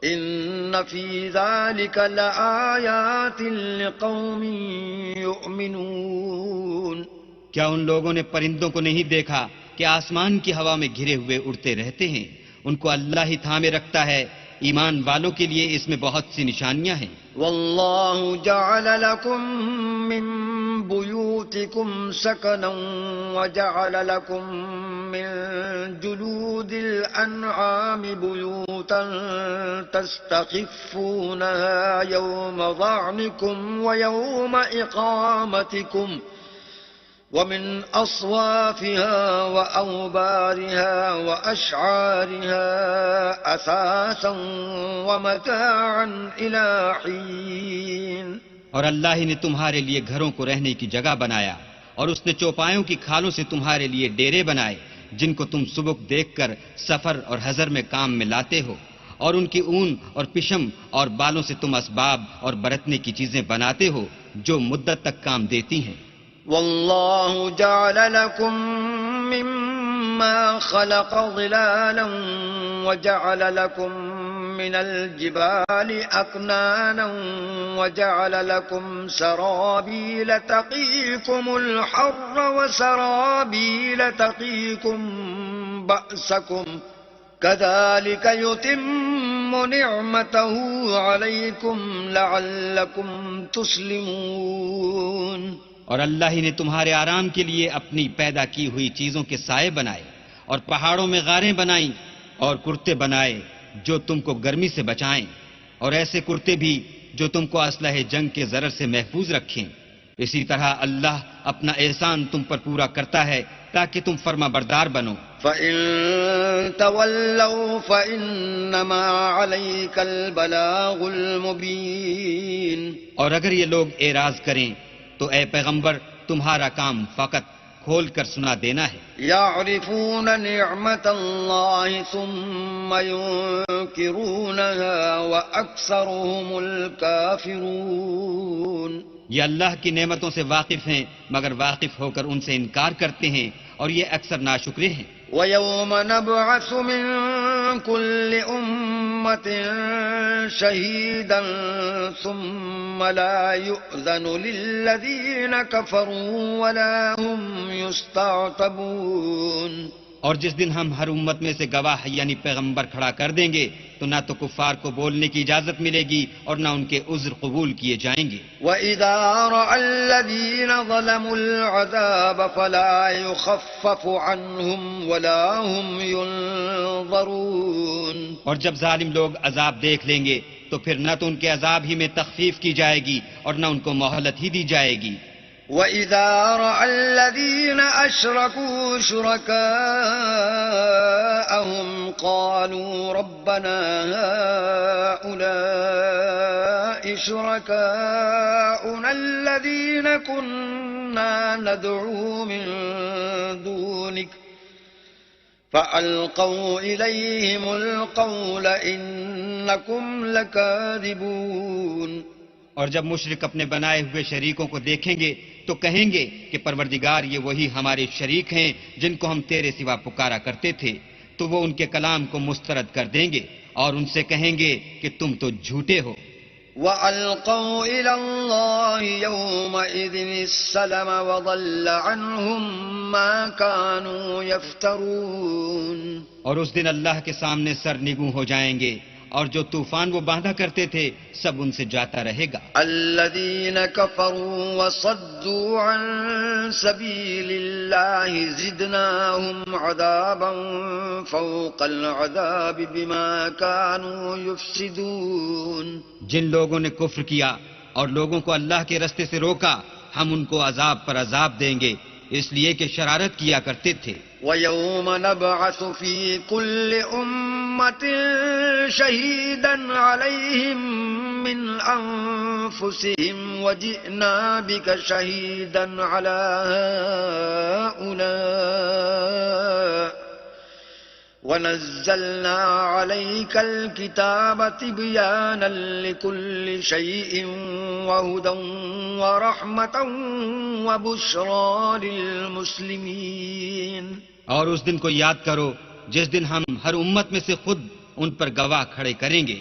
إِنَّ فِي ذَلِكَ لَآيَاتٍ لِقَوْمٍ يُؤْمِنُونَ.
کیا ان لوگوں نے پرندوں کو نہیں دیکھا کہ آسمان کی ہوا میں گھرے ہوئے اڑتے رہتے ہیں؟ ان کو اللہ ہی تھامے رکھتا ہے. ایمان والوں کے لیے اس میں بہت سی نشانیاں ہیں.
واللہ جعل لکم من بیوتکم سکنا وجعل لکم من جلود الانعام بیوتا تستخفونها یوم ضعنکم ویوم اقامتکم ومن أصوافها وأوبارها وأشعارها أثاثا ومتاعا إلى حين.
اور اللہ ہی نے تمہارے لیے گھروں کو رہنے کی جگہ بنایا، اور اس نے چوپایوں کی کھالوں سے تمہارے لیے ڈیرے بنائے جن کو تم سبک دیکھ کر سفر اور حضر میں کام میں لاتے ہو، اور ان کی اون اور پشم اور بالوں سے تم اسباب اور برتنے کی چیزیں بناتے ہو جو مدت تک کام دیتی ہیں.
والله جعل لكم مما خلق ظلالا وجعل لكم من الجبال أكنانا وجعل لكم سرابيل تقيكم الحر وسرابيل تقيكم بأسكم كذلك يتم نعمته عليكم لعلكم تسلمون.
اور اللہ ہی نے تمہارے آرام کے لیے اپنی پیدا کی ہوئی چیزوں کے سائے بنائے، اور پہاڑوں میں غاریں بنائیں اور کرتے بنائے جو تم کو گرمی سے بچائیں، اور ایسے کرتے بھی جو تم کو اسلحہ جنگ کے ضرر سے محفوظ رکھیں. اسی طرح اللہ اپنا احسان تم پر پورا کرتا ہے تاکہ تم فرما بردار بنو.
فَإِن تَوَلَّوْا فَإِنَّمَا عَلَيْكَ الْبَلَاغُ الْمُبِينُ.
اور اگر یہ لوگ اعراض کریں تو اے پیغمبر تمہارا کام فقط کھول کر سنا دینا ہے۔
يعرفون نعمة الله ثم ينكرونها وأكثرهم الكافرون۔
یہ اللہ کی نعمتوں سے واقف ہیں مگر واقف ہو کر ان سے انکار کرتے ہیں اور یہ اکثر ناشکرے ہیں۔
وَيَوْمَ نَبْعَثُ مِن كُلِّ أُمَّةٍ شَهِيدًا ثُمَّ لَا يُؤْذَنُ لِلَّذِينَ كَفَرُوا وَلَا هُمْ يُسْتَعْتَبُونَ۔
اور جس دن ہم ہر امت میں سے گواہ یعنی پیغمبر کھڑا کر دیں گے تو نہ تو کفار کو بولنے کی اجازت ملے گی اور نہ ان کے عذر قبول کیے جائیں گے۔
وَإِذَا رَأَى الَّذِينَ ظَلَمُوا الْعَذَابَ فَلَا يُخَفَّفُ عَنْهُمْ وَلَا هُمْ يُنظَرُونَ۔
اور جب ظالم لوگ عذاب دیکھ لیں گے تو پھر نہ تو ان کے عذاب ہی میں تخفیف کی جائے گی اور نہ ان کو مہلت ہی دی جائے گی۔
وَإِذَا رَأَى الَّذِينَ أَشْرَكُوا شُرَكَاءَهُمْ قَالُوا رَبَّنَا هَؤُلَاءِ شُرَكَاؤُنَا الَّذِينَ كُنَّا نَدْعُو مِن دُونِكَ فَأَلْقَوْا إِلَيْهِمُ الْقَوْلَ إِنَّكُمْ لَكَاذِبُونَ۔
اور جب مشرک اپنے بنائے ہوئے شریکوں کو دیکھیں گے تو کہیں گے کہ پروردگار یہ وہی ہمارے شریک ہیں جن کو ہم تیرے سوا پکارا کرتے تھے، تو وہ ان کے کلام کو مسترد کر دیں گے اور ان سے کہیں گے کہ تم تو جھوٹے ہو۔
وَأَلْقَوْا إِلَى اللَّهِ يَوْمَئِذٍ السَّلَمَ وَضَلَّ عَنْهُمْ مَا كَانُوا يَفْتَرُونَ۔
اور اس دن اللہ کے سامنے سر نگوں ہو جائیں گے اور جو طوفان وہ باندھا کرتے تھے سب ان سے جاتا رہے گا۔
الذين كفروا وصدوا عن سبيل الله زدناهم عذابا فوق العذاب بما كانوا يفسدون۔
جن لوگوں نے کفر کیا اور لوگوں کو اللہ کے رستے سے روکا ہم ان کو عذاب پر عذاب دیں گے اس لیے کہ شرارت کیا کرتے تھے۔
وَيَوْمَ نَبْعَثُ فِي كُلِّ أُمَّةٍ شَهِيدًا عَلَيْهِمْ مِنْ أَنفُسِهِمْ وَجِئْنَا بِكَ شَهِيدًا عَلَى هَؤُلَاءِ وَنَزَّلْنَا عَلَيْكَ الْكِتَابَ تِبْيَانًا لِكُلِّ شَيْءٍ وَهُدًى وَرَحْمَةً وَبُشْرَى لِلْمُسْلِمِينَ۔
اور اس دن کو یاد کرو جس دن ہم ہر امت میں سے خود ان پر گواہ کھڑے کریں گے،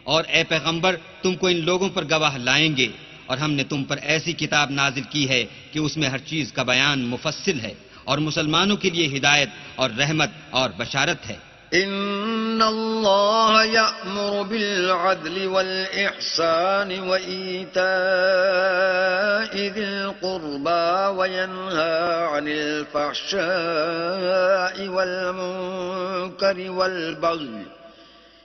اور اے پیغمبر تم کو ان لوگوں پر گواہ لائیں گے، اور ہم نے تم پر ایسی کتاب نازل کی ہے کہ اس میں ہر چیز کا بیان مفصل ہے اور مسلمانوں کے لیے ہدایت اور رحمت اور بشارت ہے۔
ان اللہ یأمر بالعدل والإحسان وإیتاء ذی القربى وینہا عن الفحشاء والمنکر والبغی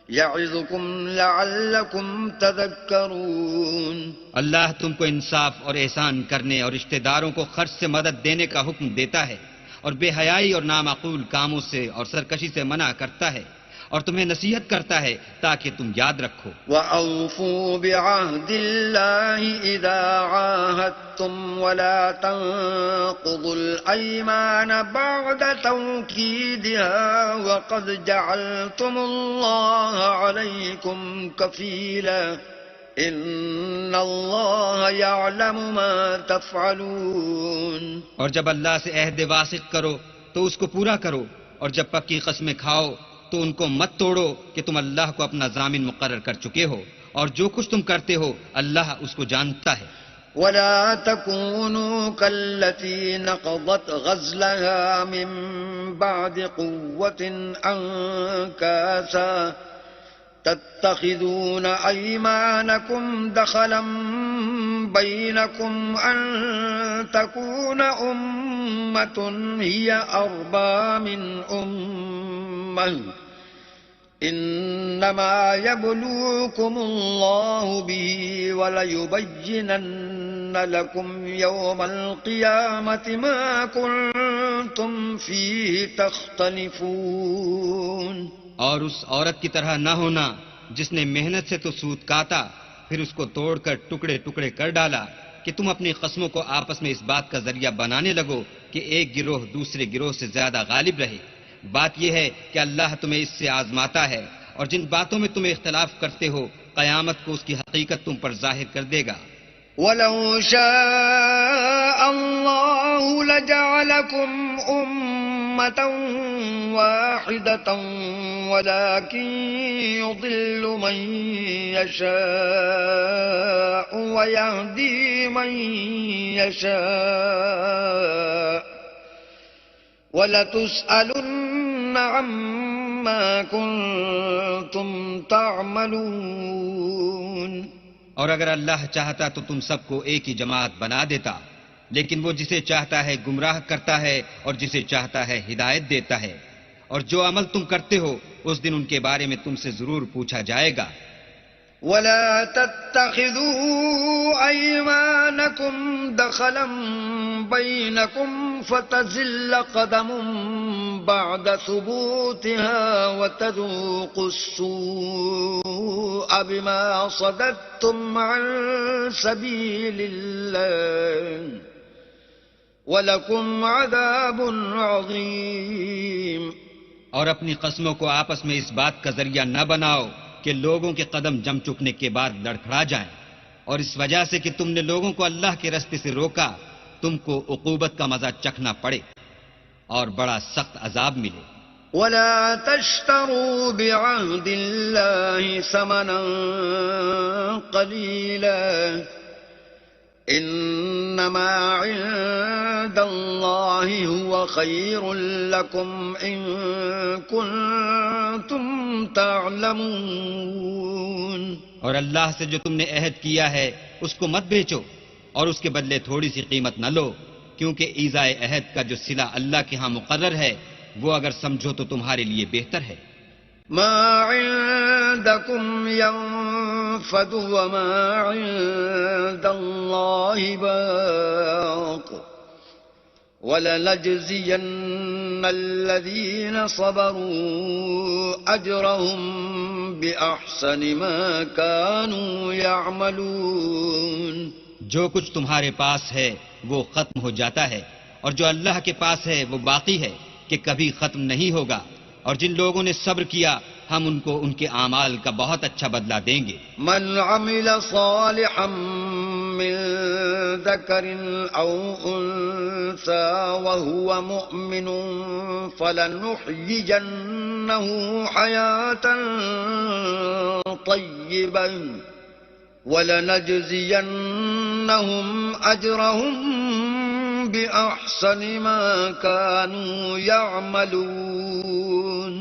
یعظکم لعلکم تذکرون۔
اللہ تم کو انصاف اور احسان کرنے اور رشتہ داروں کو خرچ سے مدد دینے کا حکم دیتا ہے، اور بے حیائی اور نامعقول کاموں سے اور سرکشی سے منع کرتا ہے، اور تمہیں نصیحت کرتا ہے تاکہ تم یاد رکھو۔
وَأَوْفُوا بِعَهْدِ اللَّهِ إِذَا عَاهَدتُّمْ وَلَا تَنقُضُوا الْأَيْمَانَ بَعْدَ تَوْكِيدِهَا وَقَدْ جَعَلْتُمُ اللَّهَ عَلَيْكُمْ كَفِيلًا ان اللہ یعلم ما تفعلون۔
اور جب اللہ سے عہد واثق کرو تو اس کو پورا کرو، اور جب پکی قسمیں کھاؤ تو ان کو مت توڑو کہ تم اللہ کو اپنا ضامن مقرر کر چکے ہو، اور جو کچھ تم کرتے ہو اللہ اس کو جانتا ہے۔
ولا تكونوا كالتي نقضت غزلها من بعد قوة أنكاثا تتخذون أيمانكم دخلا بينكم أن تكون أمة هي أربى من أمة إنما يبلوكم الله به وليبينن لكم يوم القيامة ما كنتم فيه تختلفون۔
اور اس عورت کی طرح نہ ہونا جس نے محنت سے تو سود کاتا پھر اس کو توڑ کر ٹکڑے ٹکڑے کر ڈالا، کہ تم اپنی قسموں کو آپس میں اس بات کا ذریعہ بنانے لگو کہ ایک گروہ دوسرے گروہ سے زیادہ غالب رہے. بات یہ ہے کہ اللہ تمہیں اس سے آزماتا ہے، اور جن باتوں میں تم اختلاف کرتے ہو قیامت کو اس کی حقیقت تم پر ظاہر کر دے گا.
وَلَوْ شَاءَ اللَّهُ لَجَعَلَكُمْ أُمَّةً وَاحِدَةً وَلَكِنْ يُضِلُّ مَنْ يَشَاءُ وَيَهْدِي مَنْ يَشَاءُ وَلَتُسْأَلُنَّ عَمَّا كُنْتُمْ تَعْمَلُونَ.
اور اگر اللہ چاہتا تو تم سب کو ایک ہی جماعت بنا دیتا، لیکن وہ جسے چاہتا ہے گمراہ کرتا ہے اور جسے چاہتا ہے ہدایت دیتا ہے. اور جو عمل تم کرتے ہو اس دن ان کے بارے میں تم سے ضرور پوچھا جائے گا.
وَلَا تَتَّخِذُوا أَيْمَانَكُمْ دَخَلًا بَيْنَكُمْ فَتَزِلَّ قَدَمٌ بَعْدَ ثُبُوتِهَا وَتَذُوقُوا السُّوءَ بِمَا صَدَدتُّمْ عَنْ سَبِيلِ اللَّهِ وَلَكُمْ عَذَابٌ عَظِيمٌ.
اور اپنی قسموں کو آپس میں اس بات کا ذریعہ نہ بناؤ کہ لوگوں کے قدم جم چکنے کے بعد لڑکھڑا جائیں، اور اس وجہ سے کہ تم نے لوگوں کو اللہ کے رستے سے روکا تم کو عقوبت کا مزہ چکھنا پڑے اور بڑا سخت عذاب ملے.
وَلَا تَشْتَرُوا بِعَهْدِ اللَّهِ ثَمَنًا قَلِيلًا إِنَّمَا عِندَ اللَّهِ هُوَ خَيْرٌ لَكُمْ إِن كُنتُمْ تَعْلَمُونَ.
اور اللہ سے جو تم نے عہد کیا ہے اس کو مت بیچو اور اس کے بدلے تھوڑی سی قیمت نہ لو، کیونکہ ایذائے عہد کا جو صلہ اللہ کے ہاں مقرر ہے وہ اگر سمجھو تو تمہارے لیے بہتر ہے.
ما عندكم ينفد وما عند الله باق ولنجزين الذين صبروا أجرهم بأحسن ما كانوا يعملون.
جو کچھ تمہارے پاس ہے وہ ختم ہو جاتا ہے، اور جو اللہ کے پاس ہے وہ باقی ہے کہ کبھی ختم نہیں ہوگا. اور جن لوگوں نے صبر کیا ہم ان کو ان کے اعمال کا بہت اچھا بدلہ دیں گے.
من عمل صالحا من ذکر او انثى وهو مؤمن فلنحيينه حياة طيبة ولنجزينهم أجرهم بِأَحْسَنِ مَا كَانُوا يَعْمَلُونَ.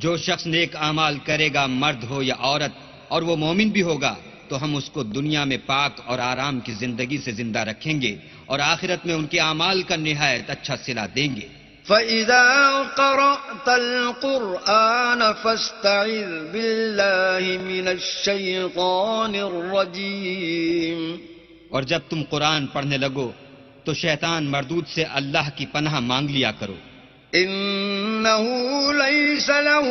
جو شخص نیک اعمال کرے گا مرد ہو یا عورت اور وہ مومن بھی ہوگا تو ہم اس کو دنیا میں پاک اور آرام کی زندگی سے زندہ رکھیں گے اور آخرت میں ان کے اعمال کا نہایت اچھا صلہ دیں گے.
فَإِذَا قَرَأْتَ الْقُرْآنَ فَاسْتَعِذْ بِاللَّهِ مِنَ الشَّيْطَانِ الرَّجِيمِ.
اور جب تم قرآن پڑھنے لگو تو شیطان مردود سے اللہ کی پناہ مانگ لیا کرو.
إِنَّهُ لَيْسَ لَهُ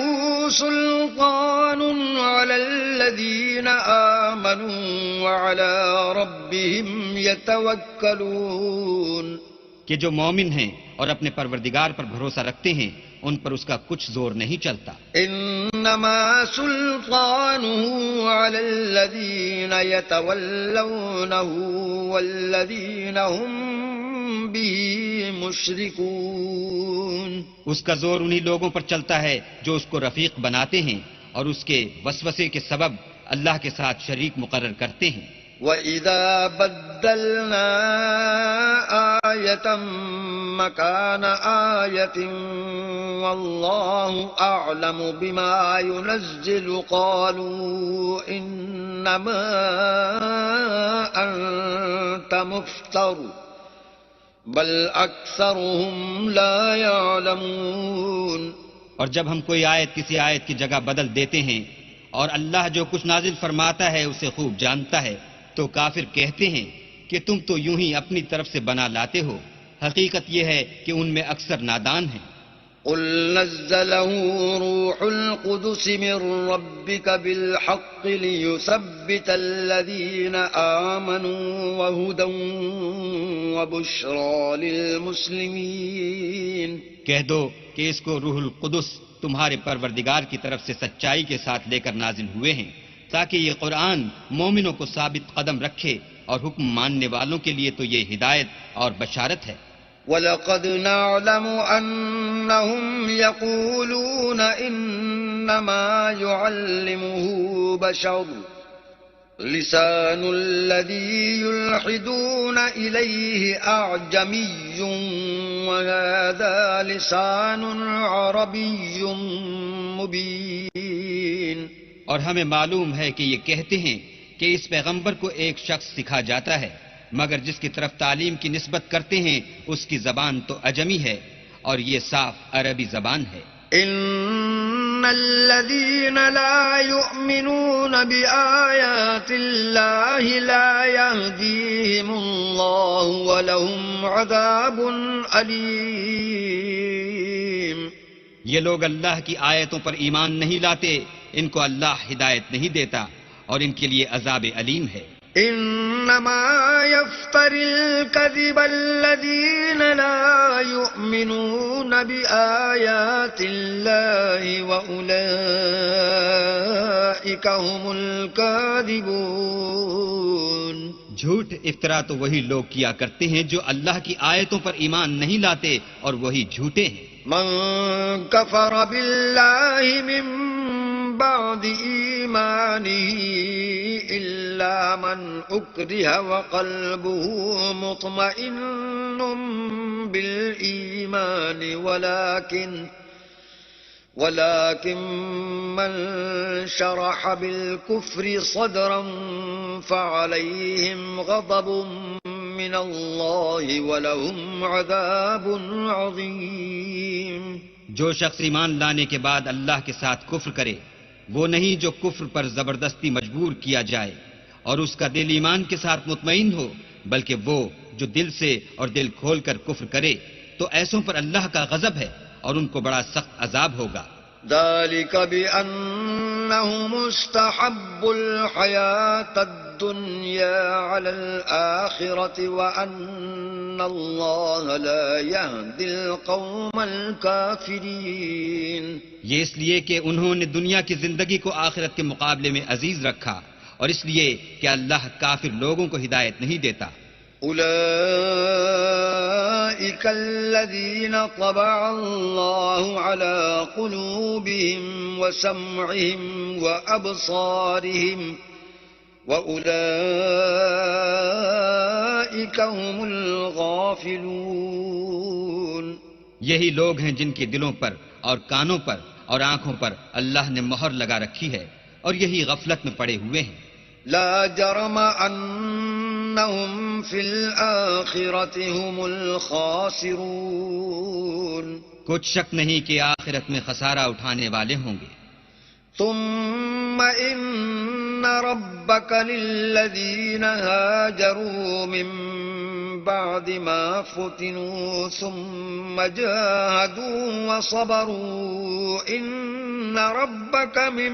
سُلْطَانٌ عَلَى الَّذِينَ آمَنُوا وَعَلَى رَبِّهِمْ يَتَوَكَّلُونَ.
کہ جو مومن ہیں اور اپنے پروردگار پر بھروسہ رکھتے ہیں ان پر اس کا کچھ زور نہیں چلتا.
انما سلطانه على الذين يتولونه والذين هم به مشركون.
اس کا زور انہی لوگوں پر چلتا ہے جو اس کو رفیق بناتے ہیں اور اس کے وسوسے کے سبب اللہ کے ساتھ شریک مقرر کرتے ہیں.
وَإِذَا بَدَّلْنَا آيَةً مَكَانَ آيَةٍ وَاللَّهُ أَعْلَمُ بِمَا يُنَزِّلُ قَالُوا إِنَّمَا أَنْتَ مُفْتَرٍ بَلْ أَكْثَرُهُمْ لَا يَعْلَمُونَ.
اور جب ہم کوئی آیت کسی آیت کی جگہ بدل دیتے ہیں اور اللہ جو کچھ نازل فرماتا ہے اسے خوب جانتا ہے تو کافر کہتے ہیں کہ تم تو یوں ہی اپنی طرف سے بنا لاتے ہو. حقیقت یہ ہے کہ ان میں اکثر نادان ہیں.
قل نزله روح القدس من ربك بالحق ليثبت الذين آمنوا وهدى وبشرى للمسلمين.
کہہ دو کہ اس کو روح القدس تمہارے پروردگار کی طرف سے سچائی کے ساتھ لے کر نازل ہوئے ہیں تاکہ یہ قرآن مومنوں کو ثابت قدم رکھے، اور حکم ماننے والوں کے لیے تو یہ ہدایت اور بشارت ہے.
وَلَقَدْ نَعْلَمُ أَنَّهُمْ يَقُولُونَ إِنَّمَا يُعَلِّمُهُ بَشَرٌ لِسَانُ الَّذِي يُلْحِدُونَ إِلَيْهِ أَعْجَمِيٌّ وَهَذَا لِسَانٌ عَرَبِيٌّ مُبِينٌ.
اور ہمیں معلوم ہے کہ یہ کہتے ہیں کہ اس پیغمبر کو ایک شخص سکھا جاتا ہے، مگر جس کی طرف تعلیم کی نسبت کرتے ہیں اس کی زبان تو عجمی ہے، اور یہ صاف عربی زبان ہے.
ان الذين لا يؤمنون بآيات الله لا يهديهم الله ولهم عذاب أليم.
یہ لوگ اللہ کی آیتوں پر ایمان نہیں لاتے، ان کو اللہ ہدایت نہیں دیتا، اور ان کے لیے عذاب علیم ہے.
انما يفتر الكذب الذين لا يؤمنون بآيات الله وأولئك هم الكاذبون.
جھوٹ افطرا تو وہی لوگ کیا کرتے ہیں جو اللہ کی آیتوں پر ایمان نہیں لاتے، اور وہی جھوٹے ہیں.
من كفر بالله من بعد إيمانه إلا من أكره وقلبه مطمئن بالإيمان ولكن من شرح بالكفر صدرا فعليهم غضب من الله ولهم عذاب عظيم.
جو شخص ایمان لانے کے بعد اللہ کے ساتھ کفر کرے، وہ نہیں جو کفر پر زبردستی مجبور کیا جائے اور اس کا دل ایمان کے ساتھ مطمئن ہو، بلکہ وہ جو دل سے اور دل کھول کر کفر کرے، تو ایسوں پر اللہ کا غضب ہے اور ان کو بڑا سخت عذاب ہوگا.
ذلك بأنهم استحبوا الحياة الدنيا على الآخرة وأن الله لا يهدي القوم الكافرين.
یہ اس لیے کہ انہوں نے دنیا کی زندگی کو آخرت کے مقابلے میں عزیز رکھا، اور اس لیے کہ اللہ کافر لوگوں کو ہدایت نہیں دیتا.
أولئك الذين طبع الله على قلوبهم وسمعهم وأبصارهم وأولئك هم الغافلون.
یہی لوگ ہیں جن کے دلوں پر اور کانوں پر اور آنکھوں پر اللہ نے مہر لگا رکھی ہے، اور یہی غفلت میں پڑے ہوئے ہیں.
لا جرم أنهم في الآخرة هم الخاسرون.
کچھ شک نہیں کہ آخرت میں خسارہ اٹھانے والے ہوں گے.
ثم إن ربك للذين هاجروا من بعد ما فتنوا ثم جاهدوا وصبروا إن ربك من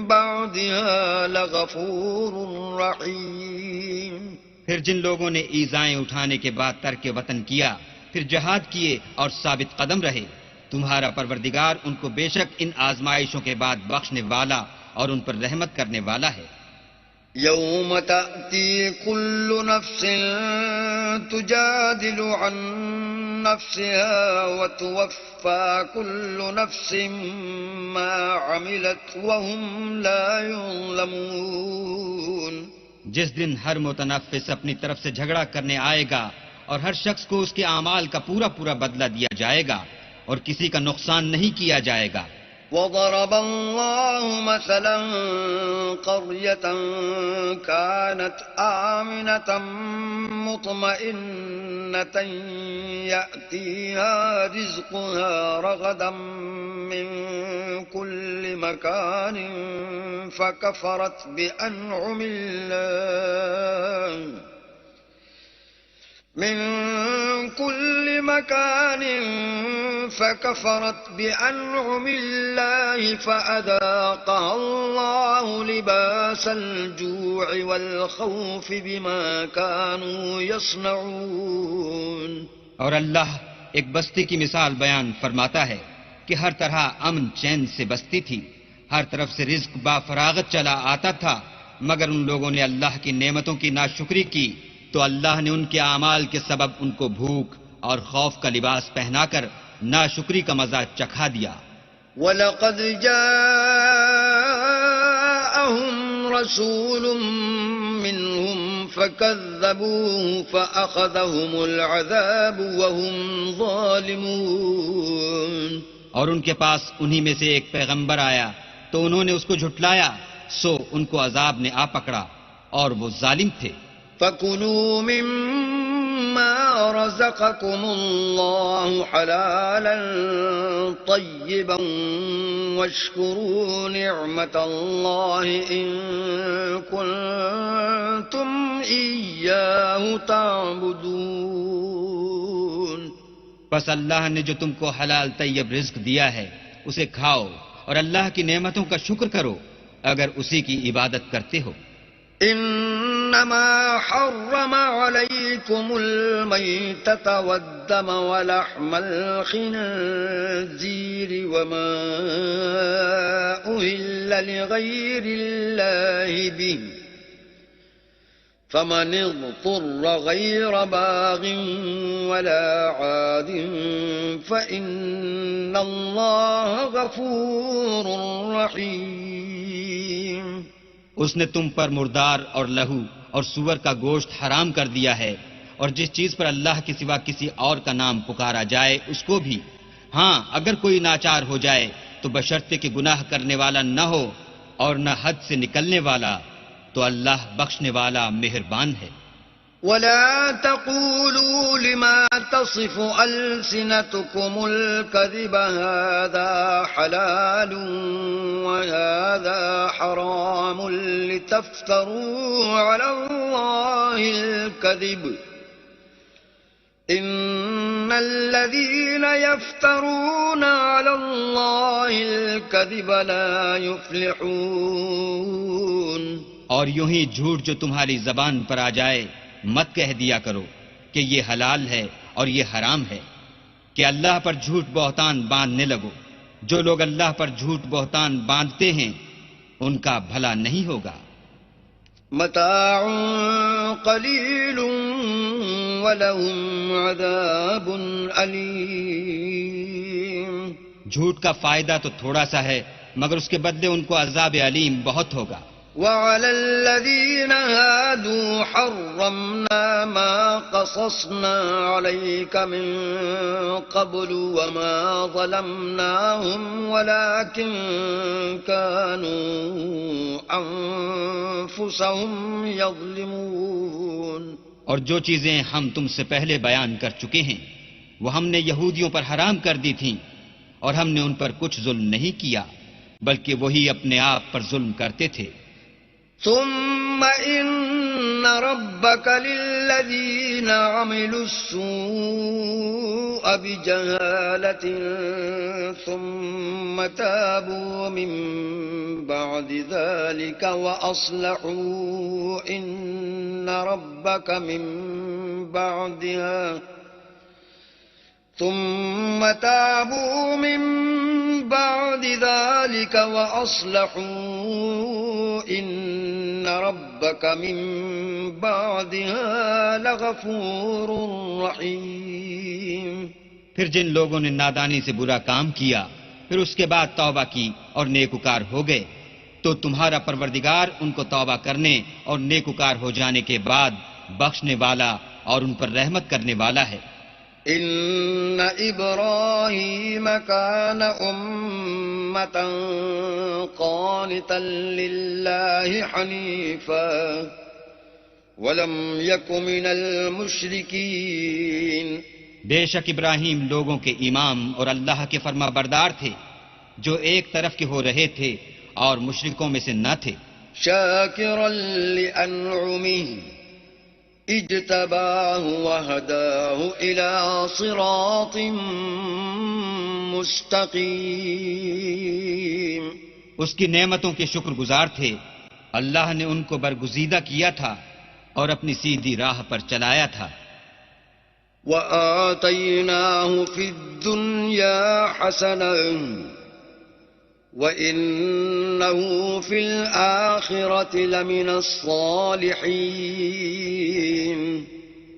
بعدها لغفور رحيم.
پھر جن لوگوں نے ایذائیں اٹھانے کے بعد ترک وطن کیا، پھر جہاد کیے اور ثابت قدم رہے، تمہارا پروردگار ان کو بے شک ان آزمائشوں کے بعد بخشنے والا اور ان پر رحمت کرنے والا ہے.
يوم تأتي كل نفس تجادل عن نفسها وتوفى كل نفس ما عملت وهم لا يظلمون.
جس دن ہر متنفس اپنی طرف سے جھگڑا کرنے آئے گا اور ہر شخص کو اس کے اعمال کا پورا پورا بدلہ دیا جائے گا اور کسی کا نقصان نہیں کیا جائے گا.
وضرب الله مثلا قرية كانت آمنة مطمئنة يأتيها رزقها رغدا من كل مكان من كل مكان فكفرت بأنعم الله فأذاقها الله لباس الجوع والخوف بما كانوا يصنعون.
اور اللہ ایک بستی کی مثال بیان فرماتا ہے کہ ہر طرح امن چین سے بستی تھی، ہر طرف سے رزق با فراغت چلا آتا تھا، مگر ان لوگوں نے اللہ کی نعمتوں کی ناشکری کی تو اللہ نے ان کے اعمال کے سبب ان کو بھوک اور خوف کا لباس پہنا کر ناشکری کا مزہ چکھا دیا.
وَلَقَدْ جَاءَهُمْ رَسُولٌ مِّنْهُمْ فَكَذَّبُوهُ فَأَخَذَهُمُ الْعَذَابُ وَهُمْ ظَالِمُونَ.
اور ان کے پاس انہی میں سے ایک پیغمبر آیا تو انہوں نے اس کو جھٹلایا، سو ان کو عذاب نے آ پکڑا اور وہ ظالم تھے.
فَكُلُوا مِمَّا رَزَقَكُمُ اللَّهُ حَلَالًا طَيِّبًا وَاشْكُرُوا نِعْمَةَ اللَّهِ إِن كُنتُمْ إِيَّاهُ تَعْبُدُونَ.
بس اللہ نے جو تم کو حلال طیب رزق دیا ہے اسے کھاؤ اور اللہ کی نعمتوں کا شکر کرو اگر اسی کی عبادت کرتے ہو.
انما حرم عليكم الميتة والدم ولحم الخنزير وما أهل لغير الله به فمن اضطر غير باغ ولا عاد فإن الله غفور رحيم.
اس نے تم پر مردار اور لہو اور سور کا گوشت حرام کر دیا ہے، اور جس چیز پر اللہ کے سوا کسی اور کا نام پکارا جائے اس کو بھی. ہاں اگر کوئی ناچار ہو جائے تو بشرطے کہ گناہ کرنے والا نہ ہو اور نہ حد سے نکلنے والا، تو اللہ بخشنے والا مہربان ہے.
ولا تقولوا لما تصف ألسنتكم الكذب هذا حلال وهذا حرام لتفتروا على الله الكذب إن الذين يفترون على الله الكذب لا يفلحون.
اور یوں ہی جھوٹ جو تمہاری زبان پر آ جائے مت کہہ دیا کرو کہ یہ حلال ہے اور یہ حرام ہے، کہ اللہ پر جھوٹ بہتان باندھنے لگو. جو لوگ اللہ پر جھوٹ بہتان باندھتے ہیں ان کا بھلا نہیں ہوگا.
متاع قلیل ولہم عذاب علیم.
جھوٹ کا فائدہ تو تھوڑا سا ہے مگر اس کے بدلے ان کو عذاب علیم بہت ہوگا.
وعلى الذين هادوا حرمنا ما قصصنا عليك من قبل وما ظلمناهم ولكن كانوا أنفسهم يظلمون.
اور جو چیزیں ہم تم سے پہلے بیان کر چکے ہیں وہ ہم نے یہودیوں پر حرام کر دی تھیں، اور ہم نے ان پر کچھ ظلم نہیں کیا بلکہ وہی اپنے آپ پر ظلم کرتے تھے.
ثم إن ربك للذين عملوا السوء بجهالة ثم تابوا من بعد ذلك وأصلحوا إن ربك من بعدها ثم تابوا من بعد ذلك وأصلحوا إن ربك من بعدها لغفور رحيم.
پھر جن لوگوں نے نادانی سے برا کام کیا پھر اس کے بعد توبہ کی اور نیکوکار ہو گئے تو تمہارا پروردگار ان کو توبہ کرنے اور نیکوکار ہو جانے کے بعد بخشنے والا اور ان پر رحمت کرنے والا ہے.
ان ابراہیم کان امة قانتا للہ حنیفا ولم یک من المشرکین.
بے شک ابراہیم لوگوں کے امام اور اللہ کے فرما بردار تھے جو ایک طرف کے ہو رہے تھے اور مشرکوں میں سے نہ تھے.
شاکرا لانعمہ اجتباه وهداه إلى صراط مستقيم.
اس کی نعمتوں کے شکر گزار تھے. اللہ نے ان کو برگزیدہ کیا تھا اور اپنی سیدھی راہ پر چلایا تھا.
وآتيناه في الدنيا حسنة وإنه في الآخرة لمن الصالحين.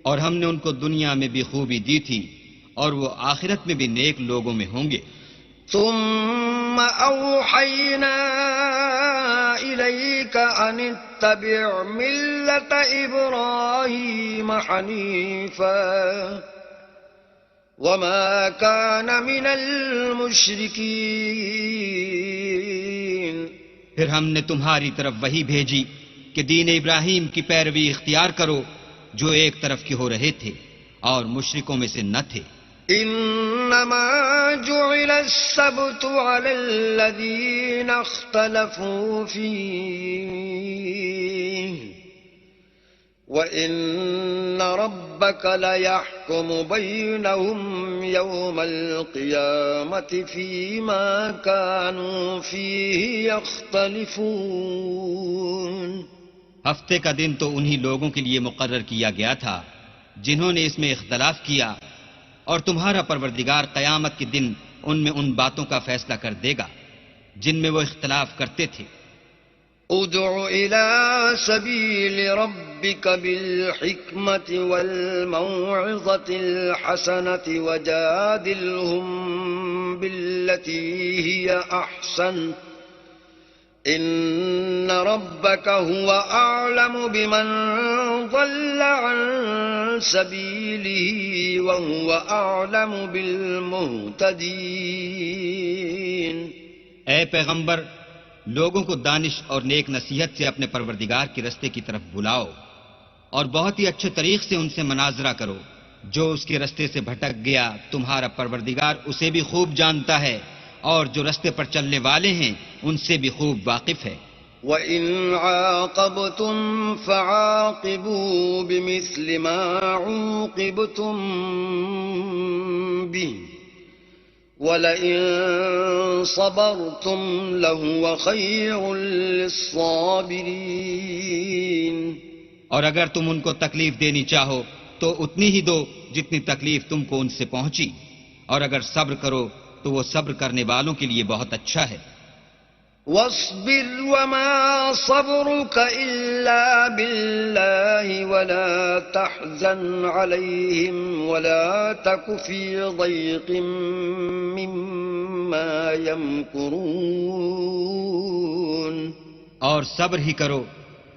اور ہم نے ان کو دنیا میں بھی خوبی دی تھی اور وہ آخرت میں بھی نیک لوگوں میں ہوں گے.
ثم أوحينا إليك أن اتبع ملة إبراهيم حنيفا وما كان من المشركين.
پھر ہم نے تمہاری طرف وحی بھیجی کہ دین ابراہیم کی پیروی اختیار کرو جو ایک طرف کے ہو رہے تھے اور مشرکوں میں سے نہ تھے.
انما جعل السبت على الذين اختلفوا فيه وان ربك ليحكم بينهم يوم القيامة فيما كانوا فيه يختلفون.
ہفتے کا دن تو انہی لوگوں کے لیے مقرر کیا گیا تھا جنہوں نے اس میں اختلاف کیا، اور تمہارا پروردگار قیامت کے دن ان میں ان باتوں کا فیصلہ کر دے گا جن میں وہ اختلاف کرتے تھے.
ادع الى سبيل ربك بالحكمة والموعظة الحسنة وجادلهم بالتي هي احسن ان ربك هو اعلم بمن ضل عن سبيله وهو اعلم بالمهتدين.
اے پیغمبر، لوگوں کو دانش اور نیک نصیحت سے اپنے پروردگار کے رستے کی طرف بلاؤ اور بہت ہی اچھے طریق سے ان سے مناظرہ کرو. جو اس کے رستے سے بھٹک گیا تمہارا پروردگار اسے بھی خوب جانتا ہے، اور جو رستے پر چلنے والے ہیں ان سے بھی خوب واقف ہے.
وَإِنْ عَاقَبْتُمْ فَعَاقِبُوا بِمِثْلِ مَا عُوقِبْتُمْ بِهِ وَلَئِن صَبَرْتُمْ لَهُوَ خَيْرٌ لِلصَّابِرِينَ.
اور اگر تم ان کو تکلیف دینی چاہو تو اتنی ہی دو جتنی تکلیف تم کو ان سے پہنچی، اور اگر صبر کرو تو وہ صبر کرنے والوں کے لیے بہت اچھا ہے.
واصبر وما صبرك إلا بالله ولا تحزن عليهم ولا تك في ضيق مما يمكرون.
اور صبر ہی کرو،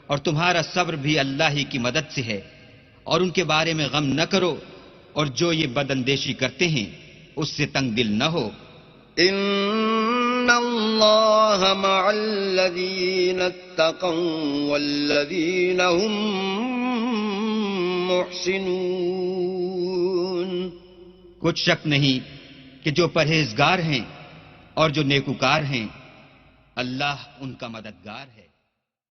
اور تمہارا صبر بھی اللہ ہی کی مدد سے ہے، اور ان کے بارے میں غم نہ کرو، اور جو یہ بد اندیشی کرتے ہیں اس سے تنگ دل نہ ہو.
ان اللہ مع الذین اتقوا والذین هم محسنون.
کچھ شک نہیں کہ جو پرہیزگار ہیں اور جو نیکوکار ہیں اللہ ان کا مددگار ہے.